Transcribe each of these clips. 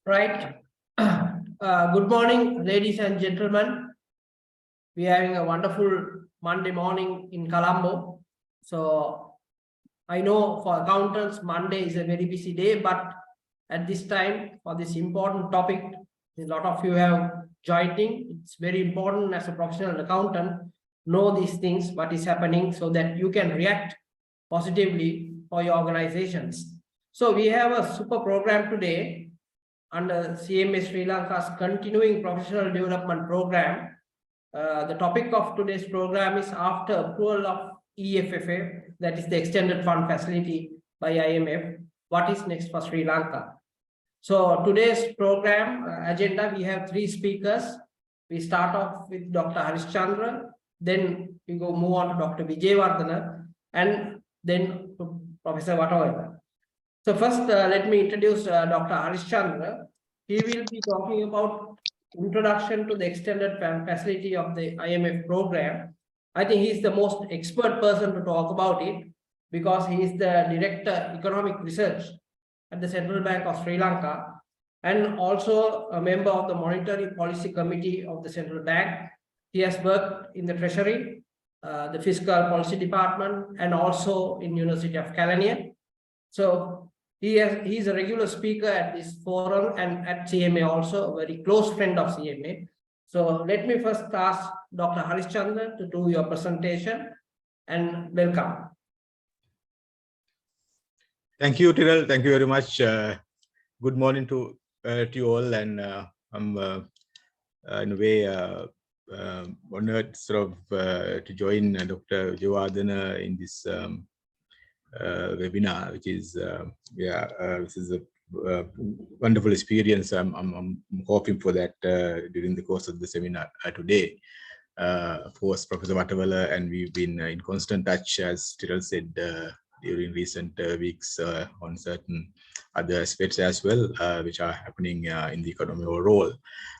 Right. Good morning, ladies and gentlemen. We are having a wonderful Monday morning in Colombo. So I know for accountants, Monday is a very busy day, but at this time, for this important topic, a lot of you have joined in. It's very important as a professional accountant, know these things, what is happening, so that you can react positively for your organizations. So we have a super program today under CMA Sri Lanka's continuing professional development program. The topic of today's program is after approval of EFF, that is the extended fund facility by IMF, what is next for Sri Lanka? So today's program agenda, we have three speakers. We start off with Dr. Harishchandra, then we move on to Dr. Vijayawardena, and then to Professor Vatawala. So first, let me introduce Dr. Harishchandra. He will be talking about introduction to the extended facility of the IMF program. I think he's the most expert person to talk about it because he is the Director Economic Research at the Central Bank of Sri Lanka and also a member of the Monetary Policy Committee of the Central Bank. He has worked in the Treasury, the Fiscal Policy Department, and also in University of Kelaniya. So he's a regular speaker at this forum and at CMA also, a very close friend of CMA. So let me first ask Dr. Harishchandra to do your presentation and welcome. Thank you, Tiril. Thank you very much. Good morning to you all, and I'm in a way honored to join Dr. Vijayawardena in this webinar, which is this is a wonderful experience. I'm hoping for that during the course of the seminar today. Of course, Professor Vatawala and we've been in constant touch, as Tiril said, during recent weeks on certain other aspects as well, which are happening in the economy overall.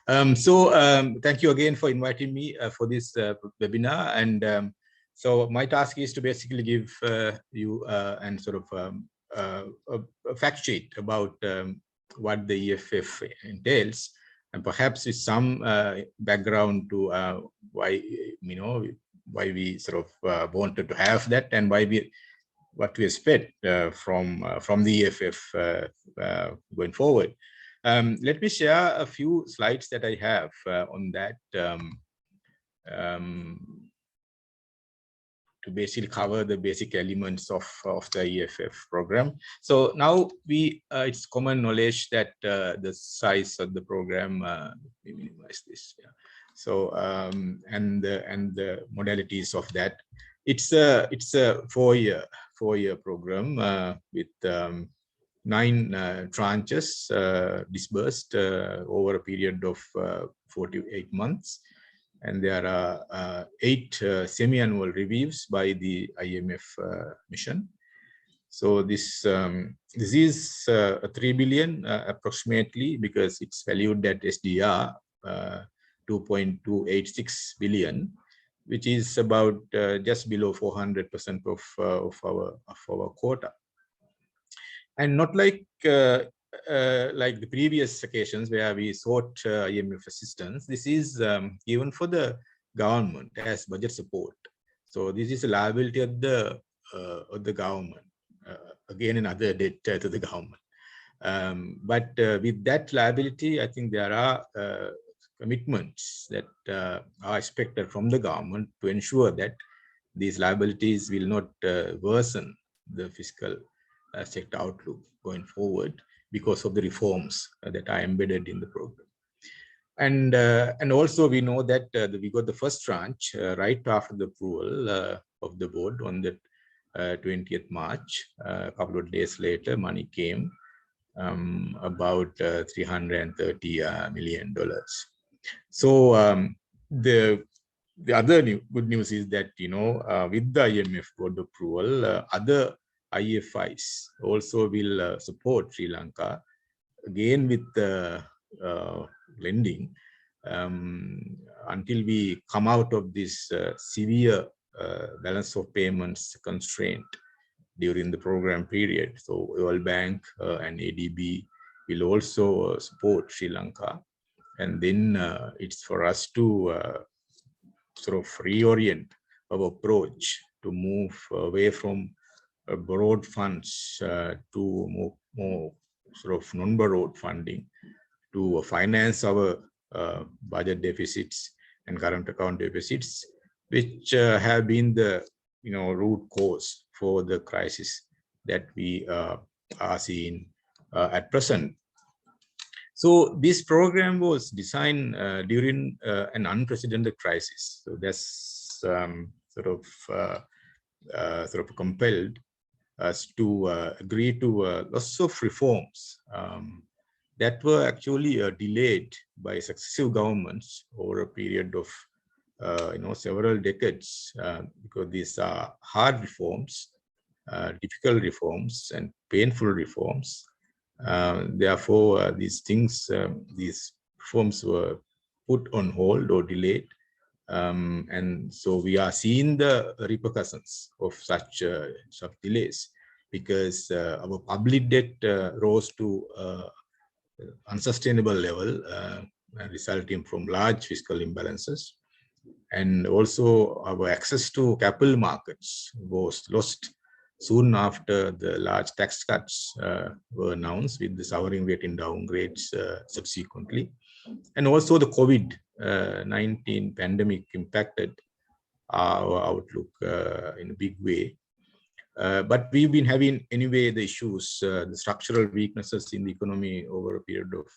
Thank you again for inviting me for this webinar. And so my task is to basically give you and sort of a fact sheet about what the EFF entails, and perhaps with some background to why we sort of wanted to have that, and what we expect from the EFF going forward. Let me share a few slides that I have on that to basically cover the basic elements of the EFF program. So now it's common knowledge that the size of the program, we minimize this. Yeah. So and the modalities of that. It's a four-year program with 9 tranches disbursed over a period of 48 months. And there are 8 semi-annual reviews by the IMF mission. So this is 3 billion approximately, because it's valued at SDR 2.286 billion, which is about just below 400% of our quota. And not like the previous occasions where we sought IMF assistance, this is given for the government as budget support. So this is a liability of the government, again another debt to the government. But with that liability, I think there are commitments that are expected from the government to ensure that these liabilities will not worsen the fiscal sector outlook going forward, because of the reforms that are embedded in the program. And also we know that we got the first tranche right after the approval of the board on the 20th March. A couple of days later, money came, about $330 million. So the other good news is that, with the IMF board approval, other IFIs also will support Sri Lanka, again with lending, until we come out of this severe balance of payments constraint during the program period. So World Bank and ADB will also support Sri Lanka. And then it's for us to sort of reorient our approach to move away from borrowed funds to more sort of non-borrowed funding to finance our budget deficits and current account deficits, which have been the root cause for the crisis that we are seeing at present. So this program was designed during an unprecedented crisis. So that's sort of compelled us to agree to lots of reforms that were actually delayed by successive governments over a period of several decades, because these are hard reforms, difficult reforms, and painful reforms. Therefore, these reforms were put on hold or delayed. And so we are seeing the repercussions of such delays, because our public debt rose to unsustainable level, resulting from large fiscal imbalances. And also our access to capital markets was lost soon after the large tax cuts were announced, with the sovereign rating downgrades subsequently. And also the COVID-19 pandemic impacted our outlook in a big way. But we've been having anyway the issues, the structural weaknesses in the economy over a period of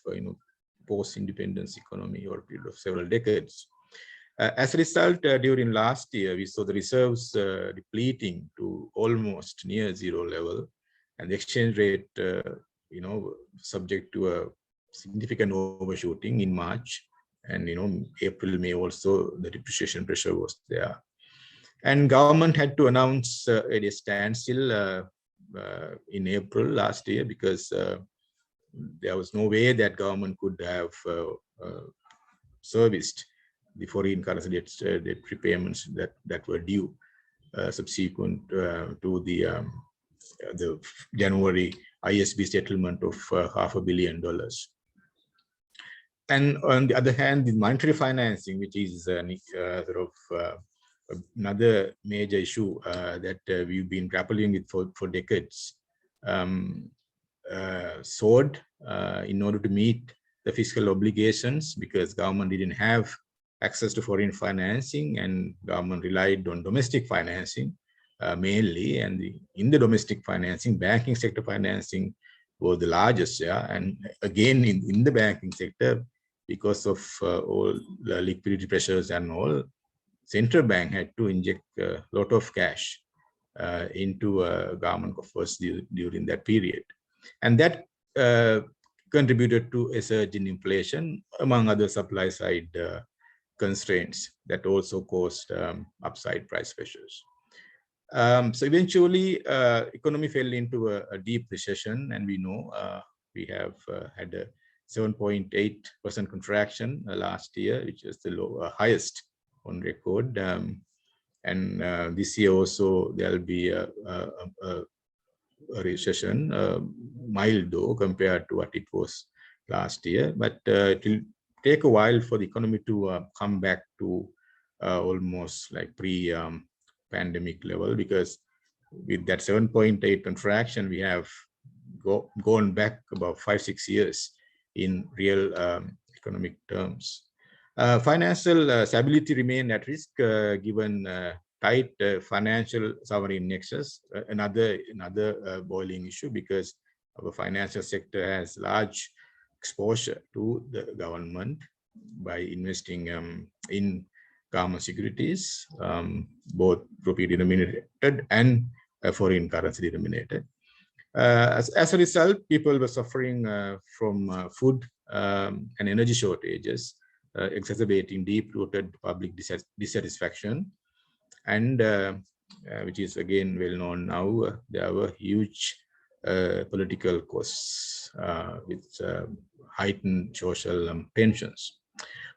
post-independence economy over a period of several decades. As a result, during last year, we saw the reserves depleting to almost near zero level, and the exchange rate, subject to a significant overshooting in March, and April, May also the depreciation pressure was there. And government had to announce a standstill in April last year, because there was no way that government could have serviced the foreign currency debt repayments that were due subsequent to the January ISB settlement of $500 million. And on the other hand, the monetary financing, which is another major issue that we've been grappling with for decades, soared in order to meet the fiscal obligations, because government didn't have access to foreign financing, and government relied on domestic financing mainly. And in the domestic financing, banking sector financing was the largest. And again, in the banking sector, because of all the liquidity pressures and all, central bank had to inject a lot of cash into government coffers during that period. And that contributed to a surge in inflation, among other supply side constraints that also caused upside price pressures. So eventually, economy fell into a deep recession, and we know we have had a 7.8% contraction last year, which is the highest on record. And this year also there'll be a recession, mild though compared to what it was last year, but it will take a while for the economy to come back to almost like pre-pandemic level, because with that 7.8 contraction, we have gone back about 5-6 years in real economic terms. Financial stability remained at risk given tight financial sovereign nexus, another boiling issue, because our financial sector has large exposure to the government by investing in government securities, both rupee denominated and foreign currency denominated. As a result, people were suffering from food and energy shortages, exacerbating deep-rooted public dissatisfaction, and which is again well known now. There were huge political costs with heightened social tensions.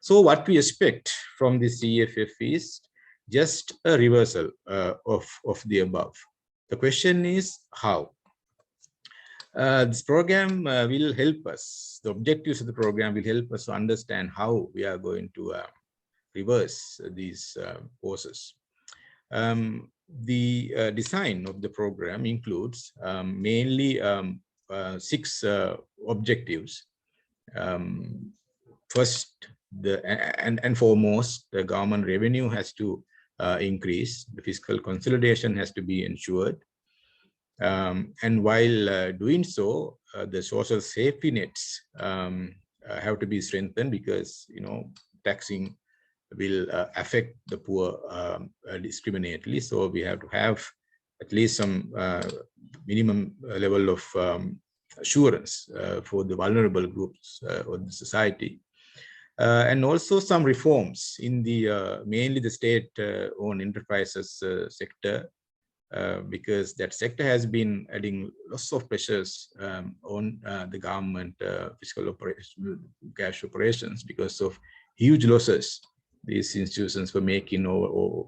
So what we expect from this EFF is just a reversal of the above. The question is how. This program will help us. The objectives of the program will help us to understand how we are going to reverse these forces. The design of the program includes mainly 6 objectives. First, and foremost, the government revenue has to increase. The fiscal consolidation has to be ensured. And while doing so, the social safety nets have to be strengthened, because taxing will affect the poor discriminately. So we have to have at least some minimum level of assurance for the vulnerable groups of the society. And also some reforms in the mainly the state-owned enterprises sector, because that sector has been adding lots of pressures on the government fiscal operation, cash operations, because of huge losses these institutions were making over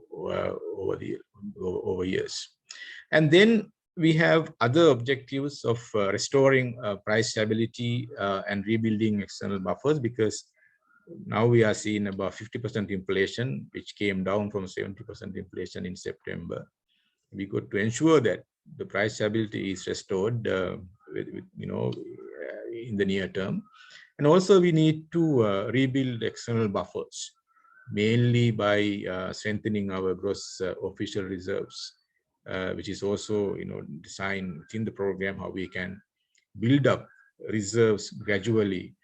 years. And then we have other objectives of restoring price stability and rebuilding external buffers, because now we are seeing about 50% inflation, which came down from 70% inflation in September. We got to ensure that the price stability is restored in the near term. And also we need to rebuild external buffers, mainly by strengthening our gross official reserves, which is also designed within the program, how we can build up reserves gradually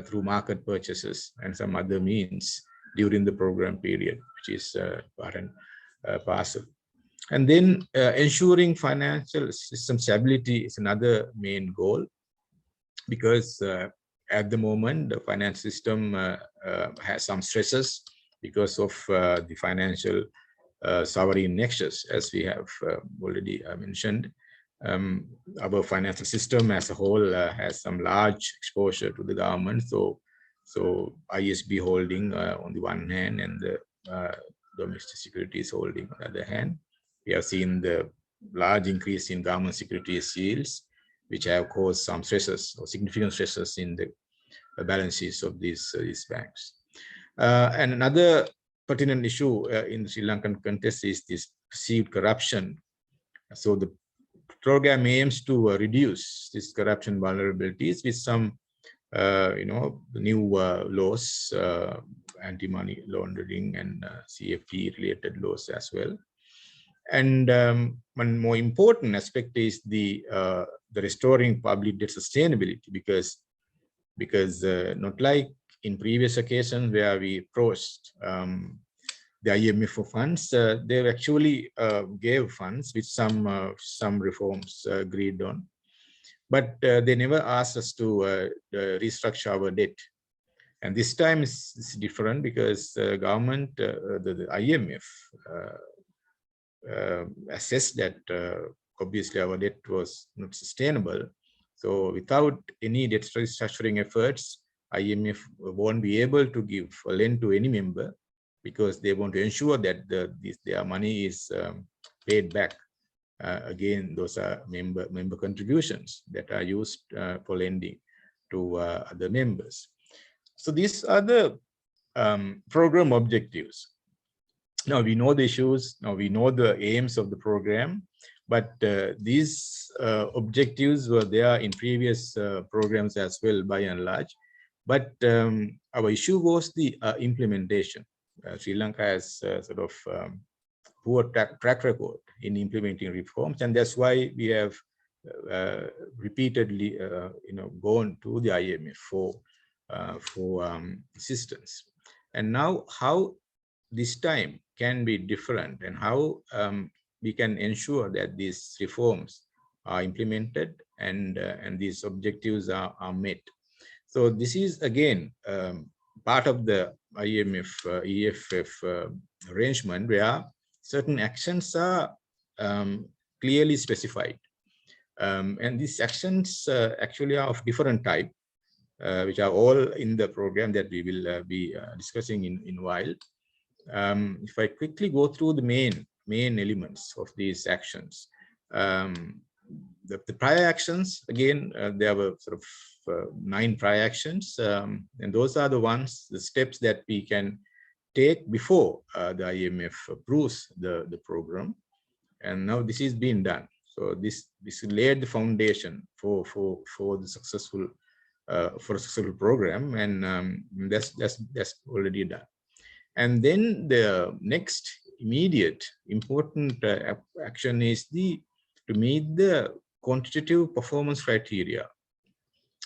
through market purchases and some other means during the program period, which is part and parcel. And then ensuring financial system stability is another main goal, because at the moment the finance system has some stresses because of the financial sovereign nexus, as we have already mentioned. Our financial system as a whole has some large exposure to the government. So ISB holding on the one hand, and the domestic securities holding on the other hand. We have seen the large increase in government securities yields, which have caused some stresses or significant stresses in the balances of these banks. And another pertinent issue in the Sri Lankan context is this perceived corruption. So the program aims to reduce this corruption vulnerabilities with some, new laws, anti-money laundering and CFT-related laws as well. And one more important aspect is the restoring public debt sustainability, because not like in previous occasions where we approached the IMF for funds, they actually gave funds with some reforms agreed on, but they never asked us to restructure our debt. And this time it's different, because government, the IMF, assessed that obviously our debt was not sustainable. So without any debt restructuring efforts, IMF won't be able to give a lend to any member, because they want to ensure that their money is paid back. Again, those are member contributions that are used for lending to other members. So these are the program objectives. Now we know the issues, now we know the aims of the program, but these objectives were there in previous programs as well, by and large. But our issue was the implementation. Sri Lanka has sort of poor track record in implementing reforms, and that's why we have repeatedly, gone to the IMF for assistance. And now, how this time can be different, and how we can ensure that these reforms are implemented and these objectives are met. So this is again part of the IMF EFF arrangement, where certain actions are clearly specified, and these actions actually are of different type, which are all in the program that we will be discussing in a while. If I quickly go through the main elements of these actions, the prior actions, again, there were sort of 9 prior actions, and those are the ones, the steps that we can take before the IMF approves the program. And now this is being done. So this laid the foundation for the successful for a successful program, and that's already done. And then the next immediate important action is to meet the quantitative performance criteria,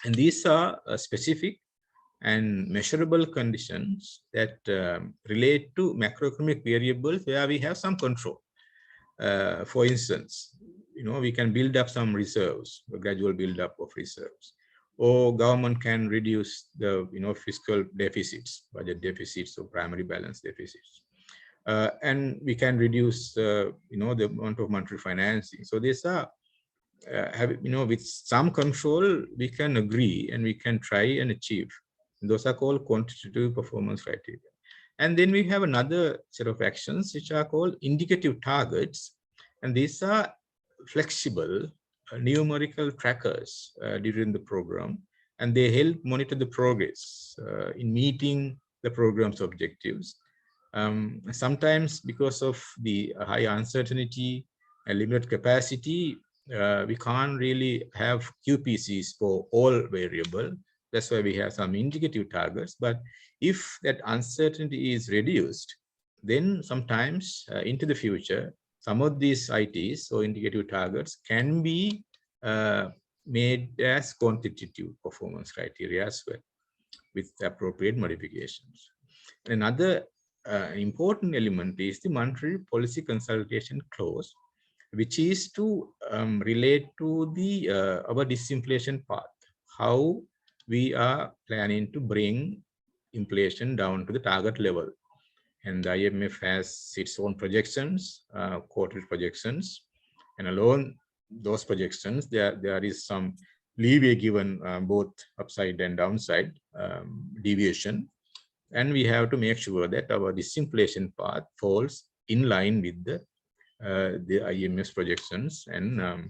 and these are specific and measurable conditions that relate to macroeconomic variables where we have some control. For instance, we can build up some reserves, a gradual build up of reserves, or government can reduce the fiscal deficits, budget deficits, or primary balance deficits, and we can reduce the amount of monetary financing. So these are with some control we can agree and we can try and achieve. Those are called quantitative performance criteria. And then we have another set of actions which are called indicative targets, and these are flexible numerical trackers during the program, and they help monitor the progress in meeting the program's objectives. Sometimes because of the high uncertainty and limited capacity, we can't really have QPCs for all variable. That's why we have some indicative targets. But if that uncertainty is reduced, then sometimes into the future, some of these ITs or indicative targets can be made as quantitative performance criteria as well, with appropriate modifications. Another important element is the monetary policy consultation clause, which is to relate to the our disinflation path, how we are planning to bring inflation down to the target level. And the IMF has its own projections, quarterly projections, and alone those projections, there is some leeway given both upside and downside deviation. And we have to make sure that our disinflation path falls in line with the IMF's projections. And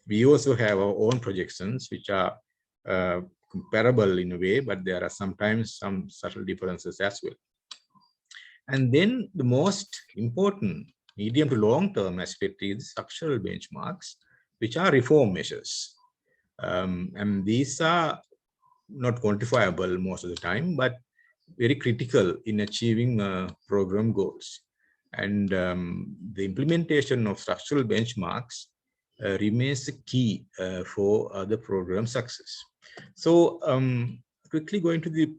we also have our own projections, which are comparable in a way, but there are sometimes some subtle differences as well. And then the most important medium to long-term aspect is structural benchmarks, which are reform measures. And these are not quantifiable most of the time, but very critical in achieving program goals. And the implementation of structural benchmarks remains the key for the program success. So quickly going to the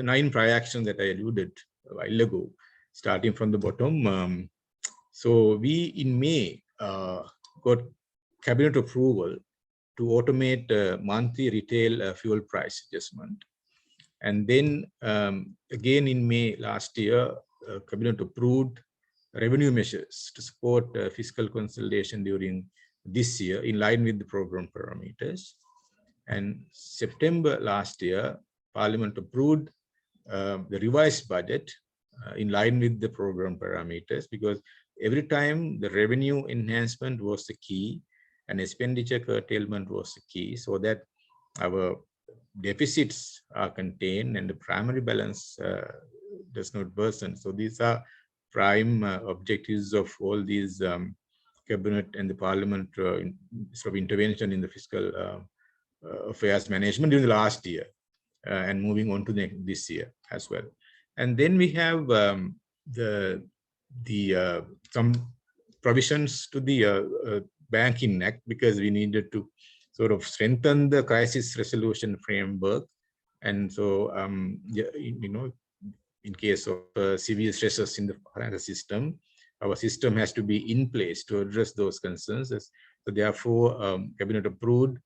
9 prior actions that I alluded a while ago, starting from the bottom. So we in May got cabinet approval to automate monthly retail fuel price adjustment. And then again in May last year, cabinet approved revenue measures to support fiscal consolidation during this year in line with the program parameters. And September last year, Parliament approved the revised budget in line with the program parameters, because every time the revenue enhancement was the key and expenditure curtailment was the key, so that our deficits are contained and the primary balance does not worsen. So these are prime objectives of all these cabinet and the parliament sort of intervention in the fiscal affairs management during the last year and moving on to this year as well. And then we have some provisions to the Banking Act, because we needed to sort of strengthen the crisis resolution framework. And so, in case of severe stresses in the financial system, our system has to be in place to address those concerns. So therefore, Cabinet approved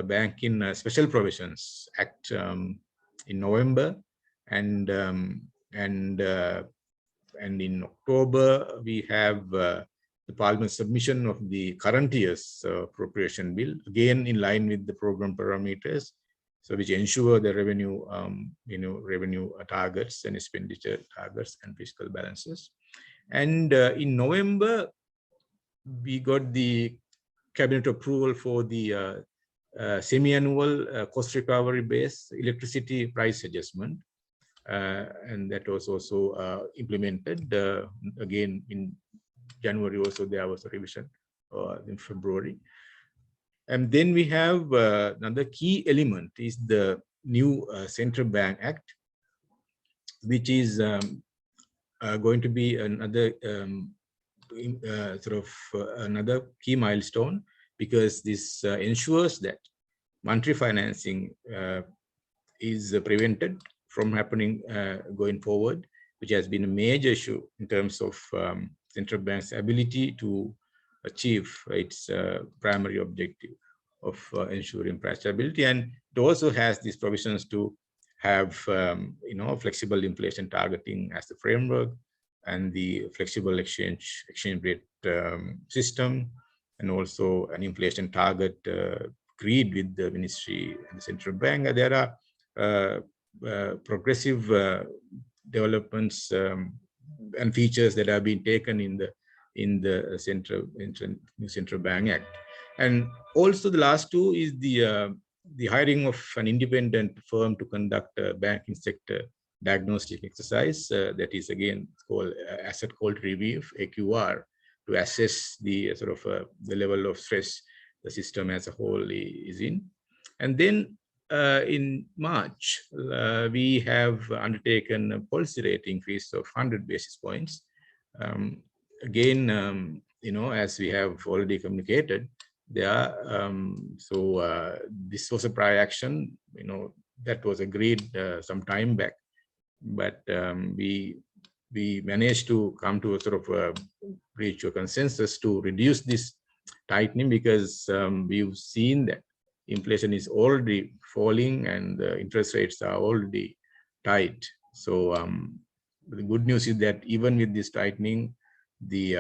Banking Special Provisions Act in November, and in October we have the Parliament submission of the current year's appropriation bill, again in line with the program parameters, so which ensure the revenue, revenue targets and expenditure targets and fiscal balances. And in November, we got the cabinet approval for the semi-annual cost recovery-based electricity price adjustment, and that was also implemented again in January. Also, there was a revision in February. And then we have another key element is the new Central Bank Act, which is going to be another another key milestone, because this ensures that monetary financing is prevented from happening going forward, which has been a major issue in terms of central bank's ability to achieve its primary objective of ensuring price stability. And it also has these provisions to have flexible inflation targeting as the framework, and the flexible exchange rate system, and also an inflation target agreed with the ministry and the central bank. There are progressive developments and features that have been taken in the Central Bank Act. And also the last two is the hiring of an independent firm to conduct a banking sector diagnostic exercise that is again called asset quality review, AQR, to assess the the level of stress the system as a whole is in. And then in March, we have undertaken a policy rate increase of 100 basis points. Again, as we have already communicated, this was a prior action, that was agreed some time back, but we managed to come to a reach a consensus to reduce this tightening, because we've seen that inflation is already falling and the interest rates are already tight. So the good news is that even with this tightening, the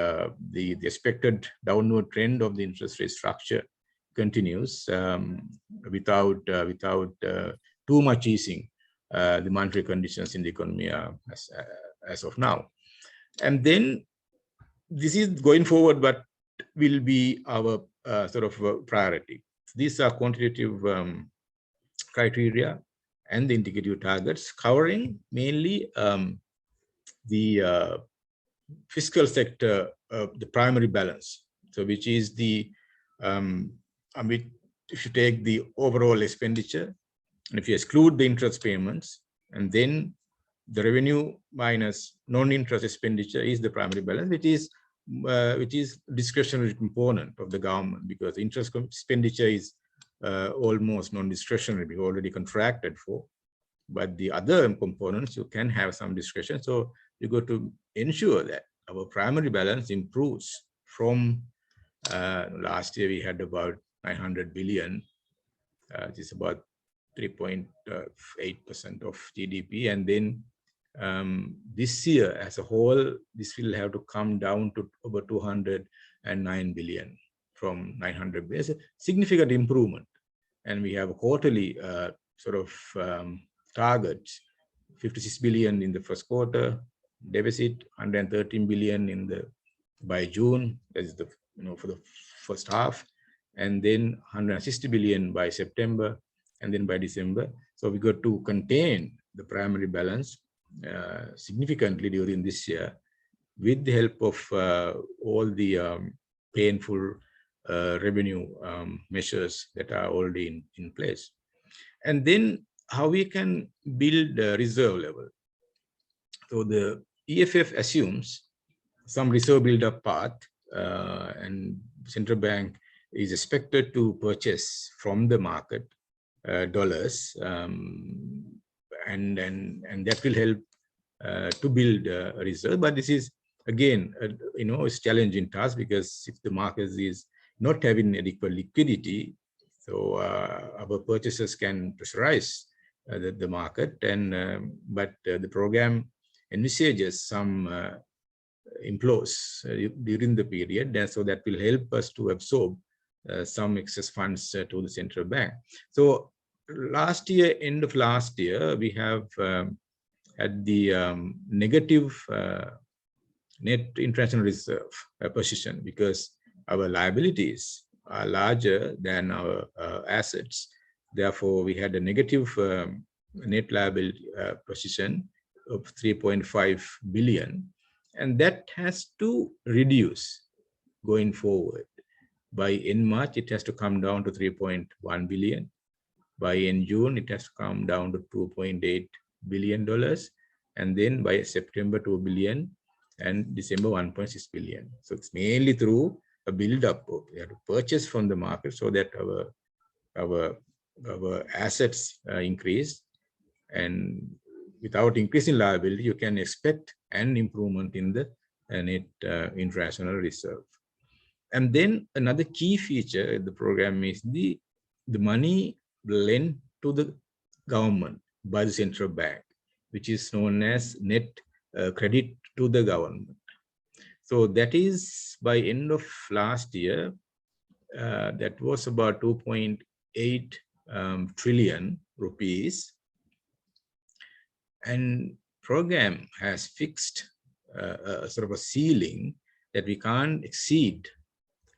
expected downward trend of the interest rate structure continues without too much easing the monetary conditions in the economy as of now. And then this is going forward, but will be our priority. These are quantitative criteria and the indicative targets covering mainly the fiscal sector, the primary balance. So which is the, if you take the overall expenditure, and if you exclude the interest payments, and then the revenue minus non-interest expenditure is the primary balance, which is discretionary component of the government, because interest expenditure is almost non-discretionary, we already contracted for. But the other components, you can have some discretion. So you got to ensure that our primary balance improves from last year we had about 900 billion, which is about 3.8% of GDP. And then this year as a whole, this will have to come down to over 209 billion from 900 billion. It's a significant improvement. And we have a quarterly target, 56 billion in the first quarter, deficit 113 billion by June, that is for the first half, and then 160 billion by September, and then by December. So we got to contain the primary balance significantly during this year with the help of all the painful revenue measures that are already in place. And then how we can build a reserve level. So the EFF assumes some reserve build-up path, and central bank is expected to purchase from the market dollars, and that will help to build a reserve. But this is again, it's challenging task, because if the market is not having adequate liquidity, so our purchasers can pressurize the market, and but the program envisages some inflows during the period, and so that will help us to absorb some excess funds to the central bank. So last year, end of last year, we have had the negative net international reserve position, because our liabilities are larger than our assets. Therefore, we had a negative net liability position of 3.5 billion, and that has to reduce going forward. By end March, it has to come down to 3.1 billion. By end June, it has to come down to $2.8 billion. And then by September, 2 billion, and December, 1.6 billion. So it's mainly through a build-up. We have to purchase from the market so that our assets increase. And without increasing liability, you can expect an improvement in the net international reserve. And then another key feature of the program is the money lent to the government by the central bank, which is known as net credit to the government. So that is by end of last year, that was about 2.8 trillion rupees. And program has fixed sort of a ceiling that we can't exceed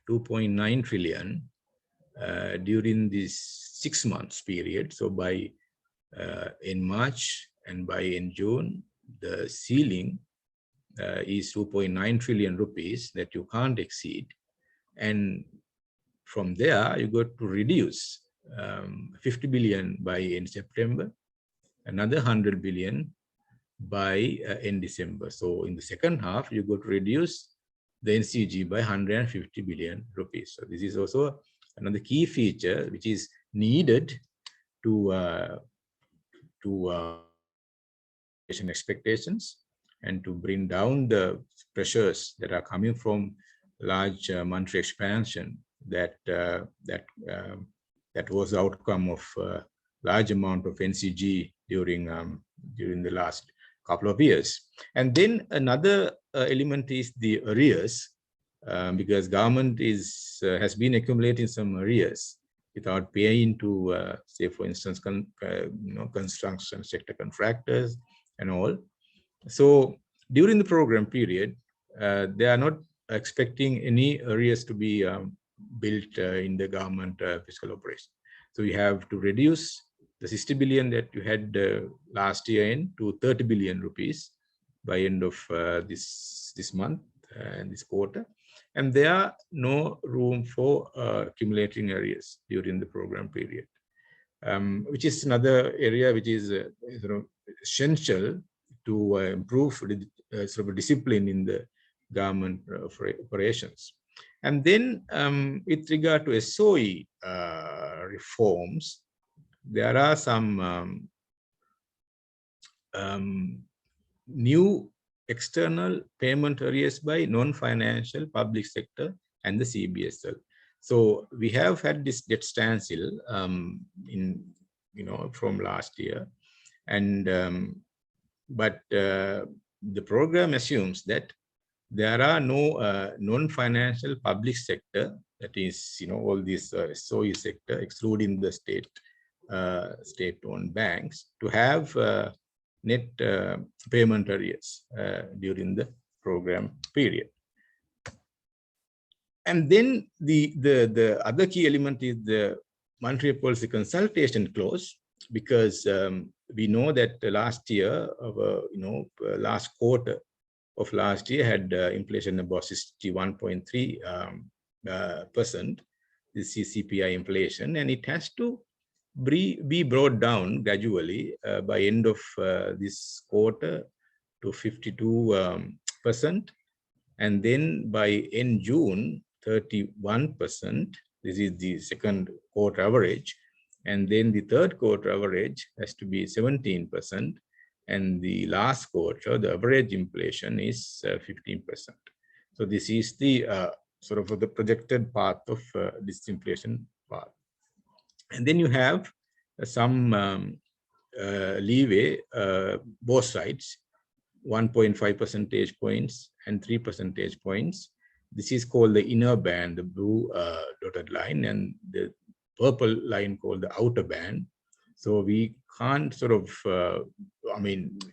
2.9 trillion during this 6 months period. So by in March and by in June, the ceiling is 2.9 trillion rupees that you can't exceed. And from there, you got to reduce 50 billion by in September, another 100 billion by in December. So in the second half, you got to reduce the NCG by 150 billion rupees. So this is also another key feature which is needed to expectations and to bring down the pressures that are coming from large monetary expansion that was the outcome of large amount of NCG during the last couple of years. And then another element is the arrears, because government has been accumulating some arrears without paying to, say, for instance, construction sector contractors and all. So during the program period, they are not expecting any arrears to be built in the government fiscal operation. So you have to reduce the 60 billion that you had last year to 30 billion rupees by end of this month and this quarter. And there are no room for accumulating arrears during the program period, which is another area which is essential to improve sort of discipline in the government operations. And then with regard to SOE reforms, there are some new external payment arrears by non-financial public sector and the CBSL. So we have had this debt standstill from last year, and but the program assumes that there are no non-financial public sector, that is, all this SOE sector, excluding the state-owned banks, to have net payment arrears during the program period. And then the other key element is the monetary policy consultation clause, because we know that last year, last quarter of last year had inflation about 61.3%, the CPI inflation, and it has to be brought down gradually by end of this quarter to 52%, and then by end June 31%. This is the second quarter average, and then the third quarter average has to be 17%, and the last quarter the average inflation is 15%. So this is the sort of the projected path of this inflation path. And then you have some leeway, both sides, 1.5 percentage points and 3 percentage points. This is called the inner band, the blue dotted line, and the purple line called the outer band. So we can't sort of,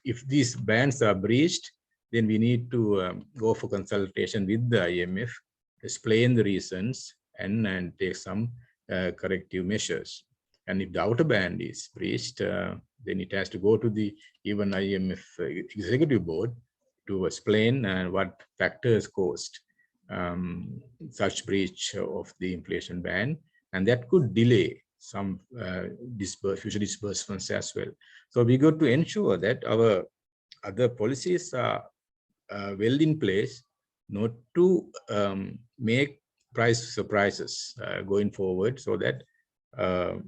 if these bands are breached, then we need to go for consultation with the IMF, explain the reasons, and take some corrective measures. And if the outer band is breached, then it has to go to the even IMF executive board to explain what factors caused such breach of the inflation band, and that could delay some future disbursements as well. So we got to ensure that our other policies are well in place, not to make price surprises going forward, so that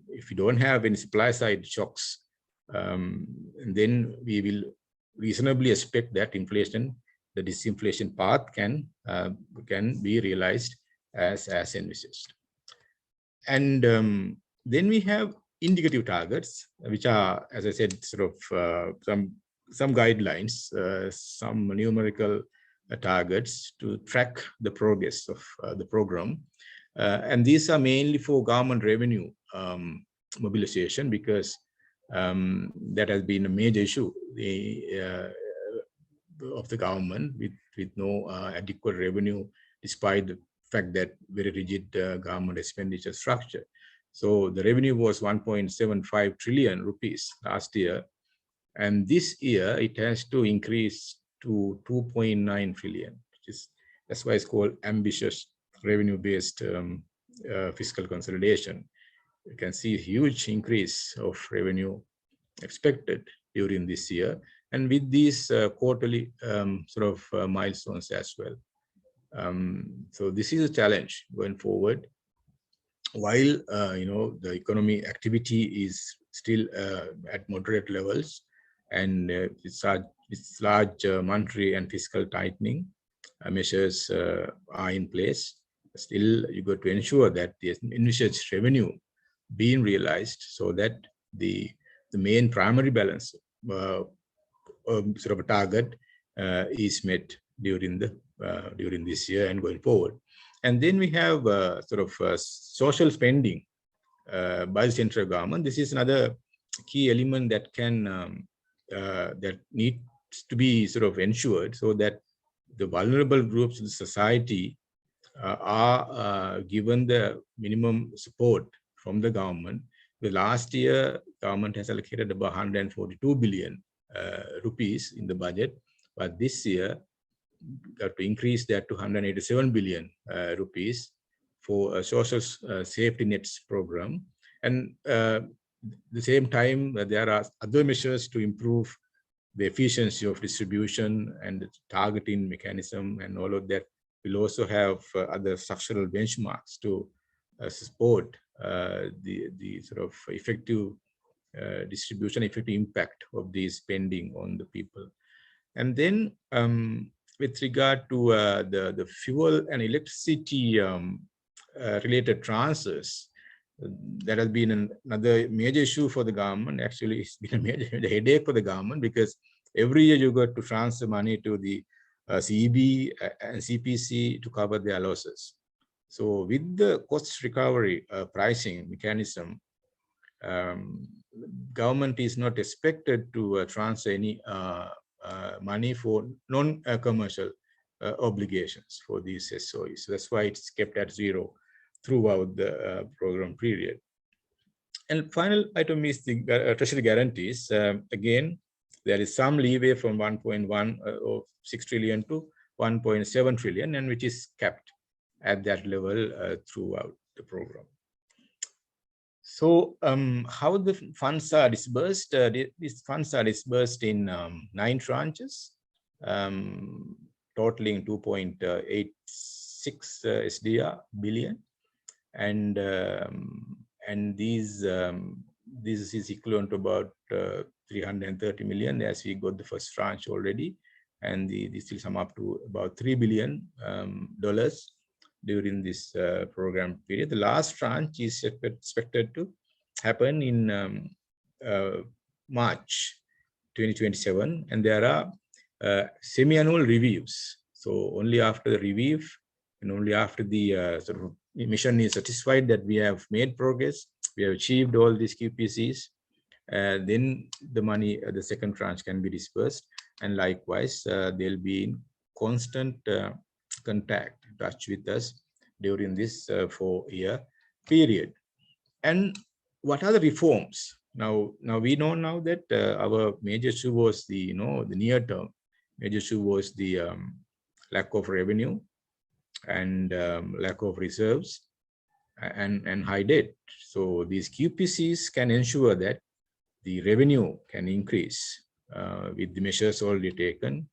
if we don't have any supply side shocks, then we will reasonably expect that the disinflation path can be realized as envisaged. And then we have indicative targets, which are, as I said, sort of some guidelines, some numerical targets to track the progress of the program. And these are mainly for government revenue mobilization, because that has been a major issue of the government, with no adequate revenue, despite the fact that very rigid government expenditure structure. So the revenue was 1.75 trillion rupees last year, and this year it has to increase to 2.9 trillion, that's why it's called ambitious revenue-based fiscal consolidation. You can see a huge increase of revenue expected during this year, and with these quarterly milestones as well. So this is a challenge going forward. While the economy activity is still at moderate levels, and it's large monetary and fiscal tightening measures are in place, still you got to ensure that the envisaged revenue being realized, so that the main primary balance sort of a target is met during this year and going forward. And then we have social spending by the central government. This is another key element that that needs to be sort of ensured, so that the vulnerable groups of the society are given the minimum support from the government. The last year, government has allocated about 142 billion rupees in the budget, but this year got to increase that to 187 billion rupees for a social safety nets program. And at the same time, there are other measures to improve the efficiency of distribution and the targeting mechanism, and all of that. We'll also have other structural benchmarks to support the sort of effective distribution, effective impact of the spending on the people. And then with regard to the fuel and electricity related transfers, that has been another major issue for the government. Actually, it's been a major headache for the government, because every year you got to transfer money to the CEB and CPC to cover their losses. So with the cost recovery pricing mechanism, government is not expected to transfer any money for non-commercial obligations for these SOEs. So that's why it's kept at zero throughout the program period. And final item is the treasury guarantees. Again, there is some leeway from 1.16 trillion to 1.7 trillion, and which is kept at that level throughout the program. So how the funds are disbursed? These funds are disbursed in 9 tranches, totaling 2.86 SDR billion, and this is equivalent to about 330 million, as we got the first tranche already, and this will sum up to about $3 billion during this program period. The last tranche is expected to happen in March 2027, and there are semi-annual reviews. So only after the review and only after the sort of mission is satisfied that we have made progress, we have achieved all these QPCs, then the money, the second tranche can be dispersed. And likewise, they'll be in constant contact, touch with us during this 4-year period. And what are the reforms? Now we know now that our major issue was the the near term major issue was the lack of revenue and lack of reserves and high debt. So these QPCs can ensure that the revenue can increase with the measures already taken.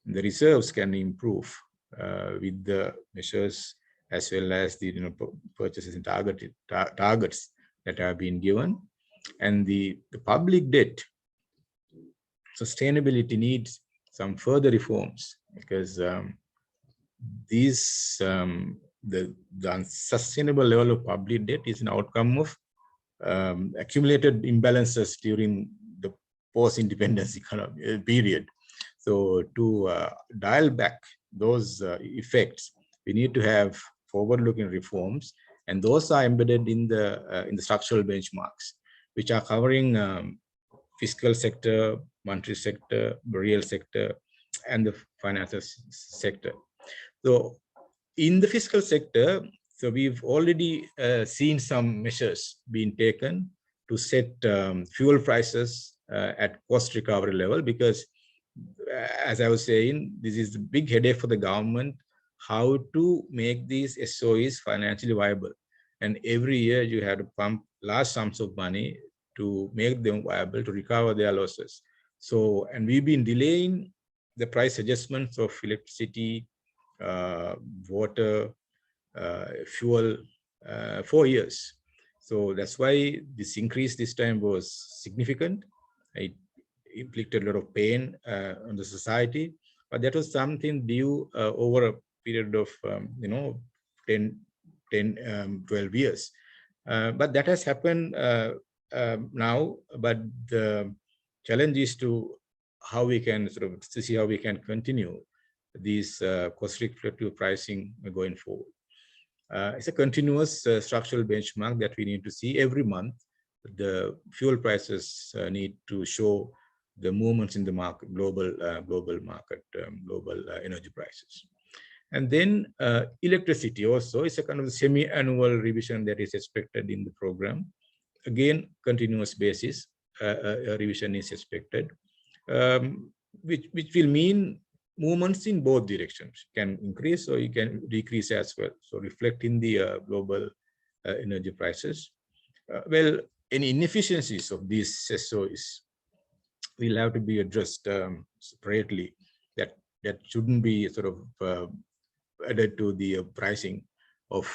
The reserves can improve with the measures as well as the purchases and targets that have been given. And the public debt sustainability needs some further reforms, because the unsustainable level of public debt is an outcome of accumulated imbalances during the post-independence period. So to dial back those effects, we need to have forward-looking reforms, and those are embedded in the structural benchmarks, which are covering fiscal sector, monetary sector, real sector, and the financial sector. So in the fiscal sector, so we've already seen some measures being taken to set fuel prices at cost recovery level, because as I was saying, this is the big headache for the government, how to make these SOEs financially viable. And every year you have to pump large sums of money to make them viable, to recover their losses. So, and we've been delaying the price adjustments of electricity, water, fuel for years. So that's why this increase this time was significant. It inflicted a lot of pain on the society, but that was something due over a period of 10, 12 years. But that has happened now. But the challenge is to how we can to see how we can continue these cost reflective pricing going forward. It's a continuous structural benchmark that we need to see every month. The fuel prices need to show the movements in the market, global market, global energy prices. And then electricity also is a kind of semi-annual revision that is expected in the program. Again, continuous basis a revision is expected, which will mean movements in both directions. Can increase or you can decrease as well. So reflecting the global energy prices. Well, any inefficiencies of these SOEs will have to be addressed separately. That shouldn't be added to the pricing of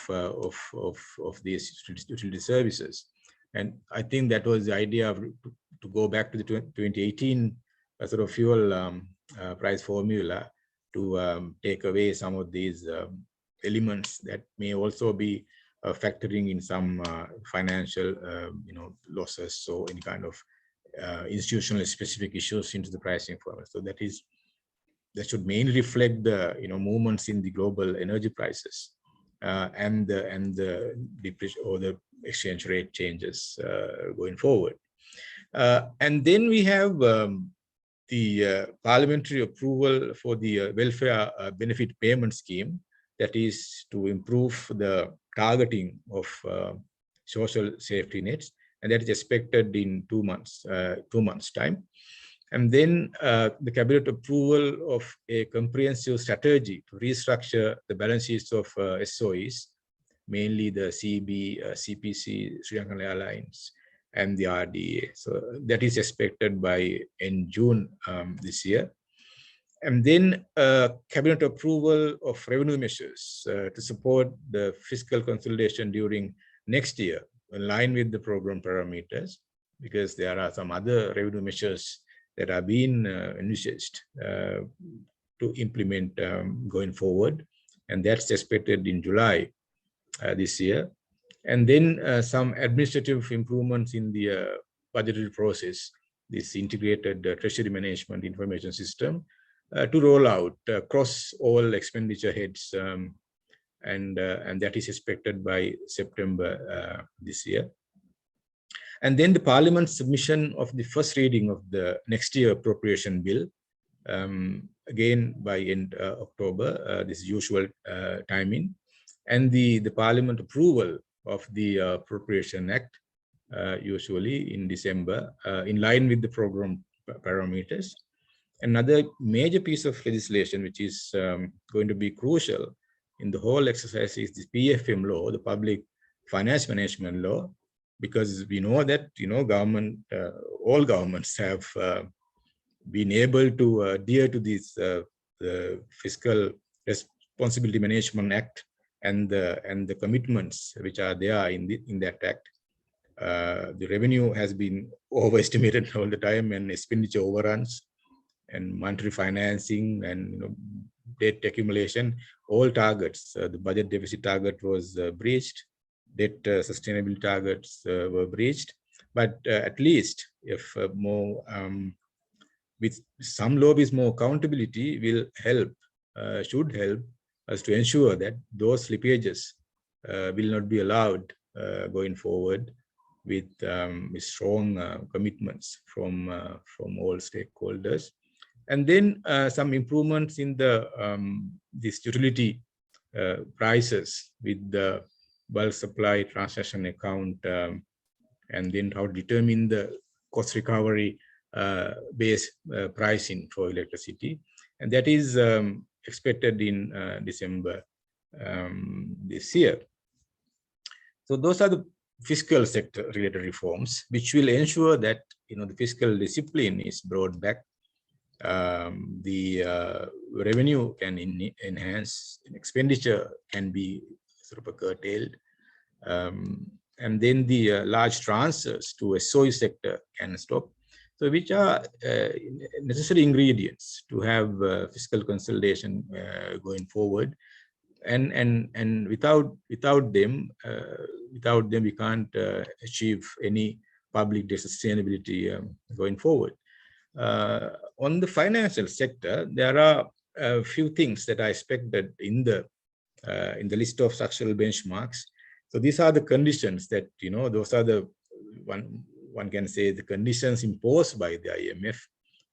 these utility services. And I think that was the idea of to go back to the 2018 fuel price formula to take away some of these elements that may also be factoring in some financial losses, so any kind of institutional specific issues into the pricing formula. So that should mainly reflect the movements in the global energy prices and the depreciation or the exchange rate changes going forward. And then we have the parliamentary approval for the welfare benefit payment scheme, that is to improve the targeting of social safety nets, and that is expected in 2 months time. And then the cabinet approval of a comprehensive strategy to restructure the balance sheets of SOEs, mainly the CB, CPC, Sri Lankan Airlines, and the RDA. So that is expected by in June this year. And then cabinet approval of revenue measures to support the fiscal consolidation during next year, in line with the program parameters, because there are some other revenue measures that are being envisaged to implement going forward. And that's expected in July this year. And then some administrative improvements in the budgetary process, this integrated treasury management information system to roll out across all expenditure heads, and that is expected by September this year. And then the Parliament's submission of the first reading of the next year appropriation bill, again by end October, this usual timing. and the Parliament approval of the Appropriation Act, usually in December, in line with the program parameters. Another major piece of legislation which is going to be crucial in the whole exercise is the PFM law, the Public Finance Management Law, because we know that all governments have been able to adhere to this the Fiscal Responsibility Management Act and the commitments which are there in that act. The revenue has been overestimated all the time, and expenditure overruns, and monetary financing, and debt accumulation, all targets. The budget deficit target was breached, debt sustainability targets were breached. But at least if more with some lobbies, more accountability will help, should help us to ensure that those slippages will not be allowed going forward, with strong commitments from all stakeholders. And then some improvements in the this utility prices with the bulk supply transaction account, and then how to determine the cost recovery based pricing for electricity, and that is expected in December this year. So those are the fiscal sector related reforms which will ensure that the fiscal discipline is brought back. The revenue can enhance, and expenditure can be sort of curtailed, and then the large transfers to SOE sector can stop. So which are necessary ingredients to have fiscal consolidation going forward, and without them we can't achieve any public debt sustainability going forward. On the financial sector, there are a few things that I expected in the list of structural benchmarks. So these are the conditions that those are the one can say the conditions imposed by the IMF,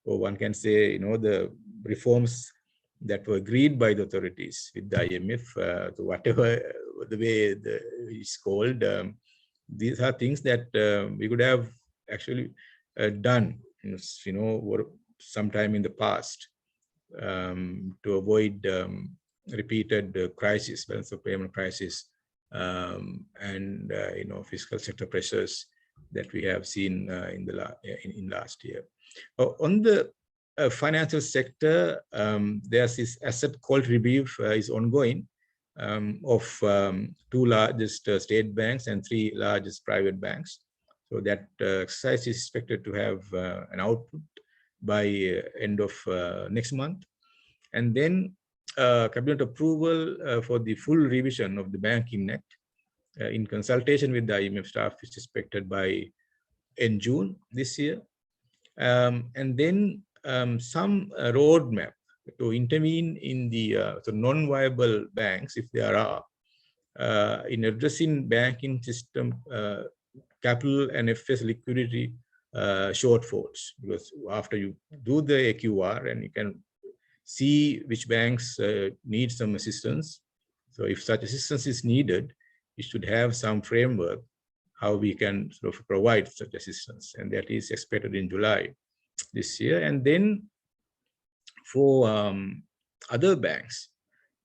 or one can say the reforms that were agreed by the authorities with the IMF. So whatever the way it's called, these are things that we could have actually done sometime in the past to avoid repeated crisis, balance of payment crisis, and fiscal sector pressures that we have seen in last year. On the financial sector, there's this asset quality review is ongoing of 2 largest state banks and 3 largest private banks. So that exercise is expected to have an output by end of next month. And then cabinet approval for the full revision of the Banking Act in consultation with the IMF staff is expected by end June this year. And then some roadmap to intervene in the non-viable banks, if there are, in addressing banking system capital and FS liquidity shortfalls. Because after you do the AQR and you can see which banks need some assistance. So if such assistance is needed, we should have some framework how we can sort of provide such assistance, and that is expected in July this year. And then for other banks,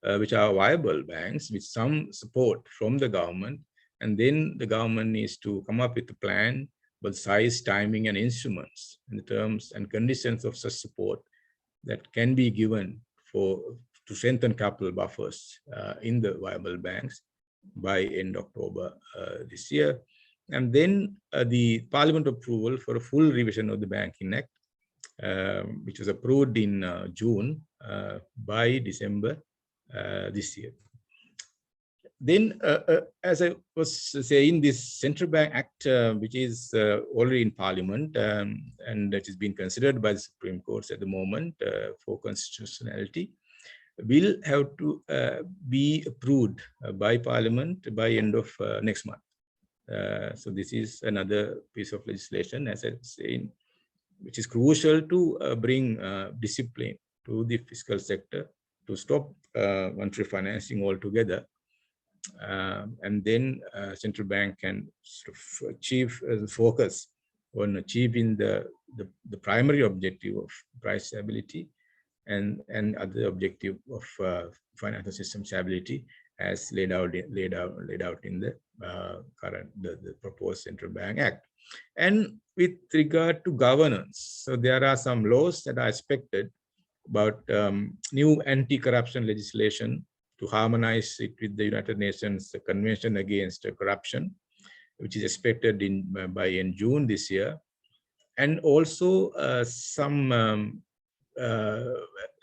which are viable banks with some support from the government, and then the government needs to come up with a plan, but size, timing, and instruments, and the terms and conditions of such support that can be given to strengthen capital buffers in the viable banks by end October this year. And then the Parliament approval for a full revision of the Banking Act, which was approved in June by December this year. Then, as I was saying, this Central Bank Act, which is already in Parliament and that is being considered by the Supreme Court at the moment for constitutionality, will have to be approved by Parliament by end of next month. So this is another piece of legislation, as I was saying, which is crucial to bring discipline to the fiscal sector, to stop monetary financing altogether, And then central bank can sort of achieve focus on achieving the primary objective of price stability and other objective of financial system stability as laid out in the current the proposed central bank act. And with regard to governance, so there are some laws that are expected about new anti-corruption legislation to harmonize it with the United Nations Convention Against Corruption, which is expected by June this year, and also some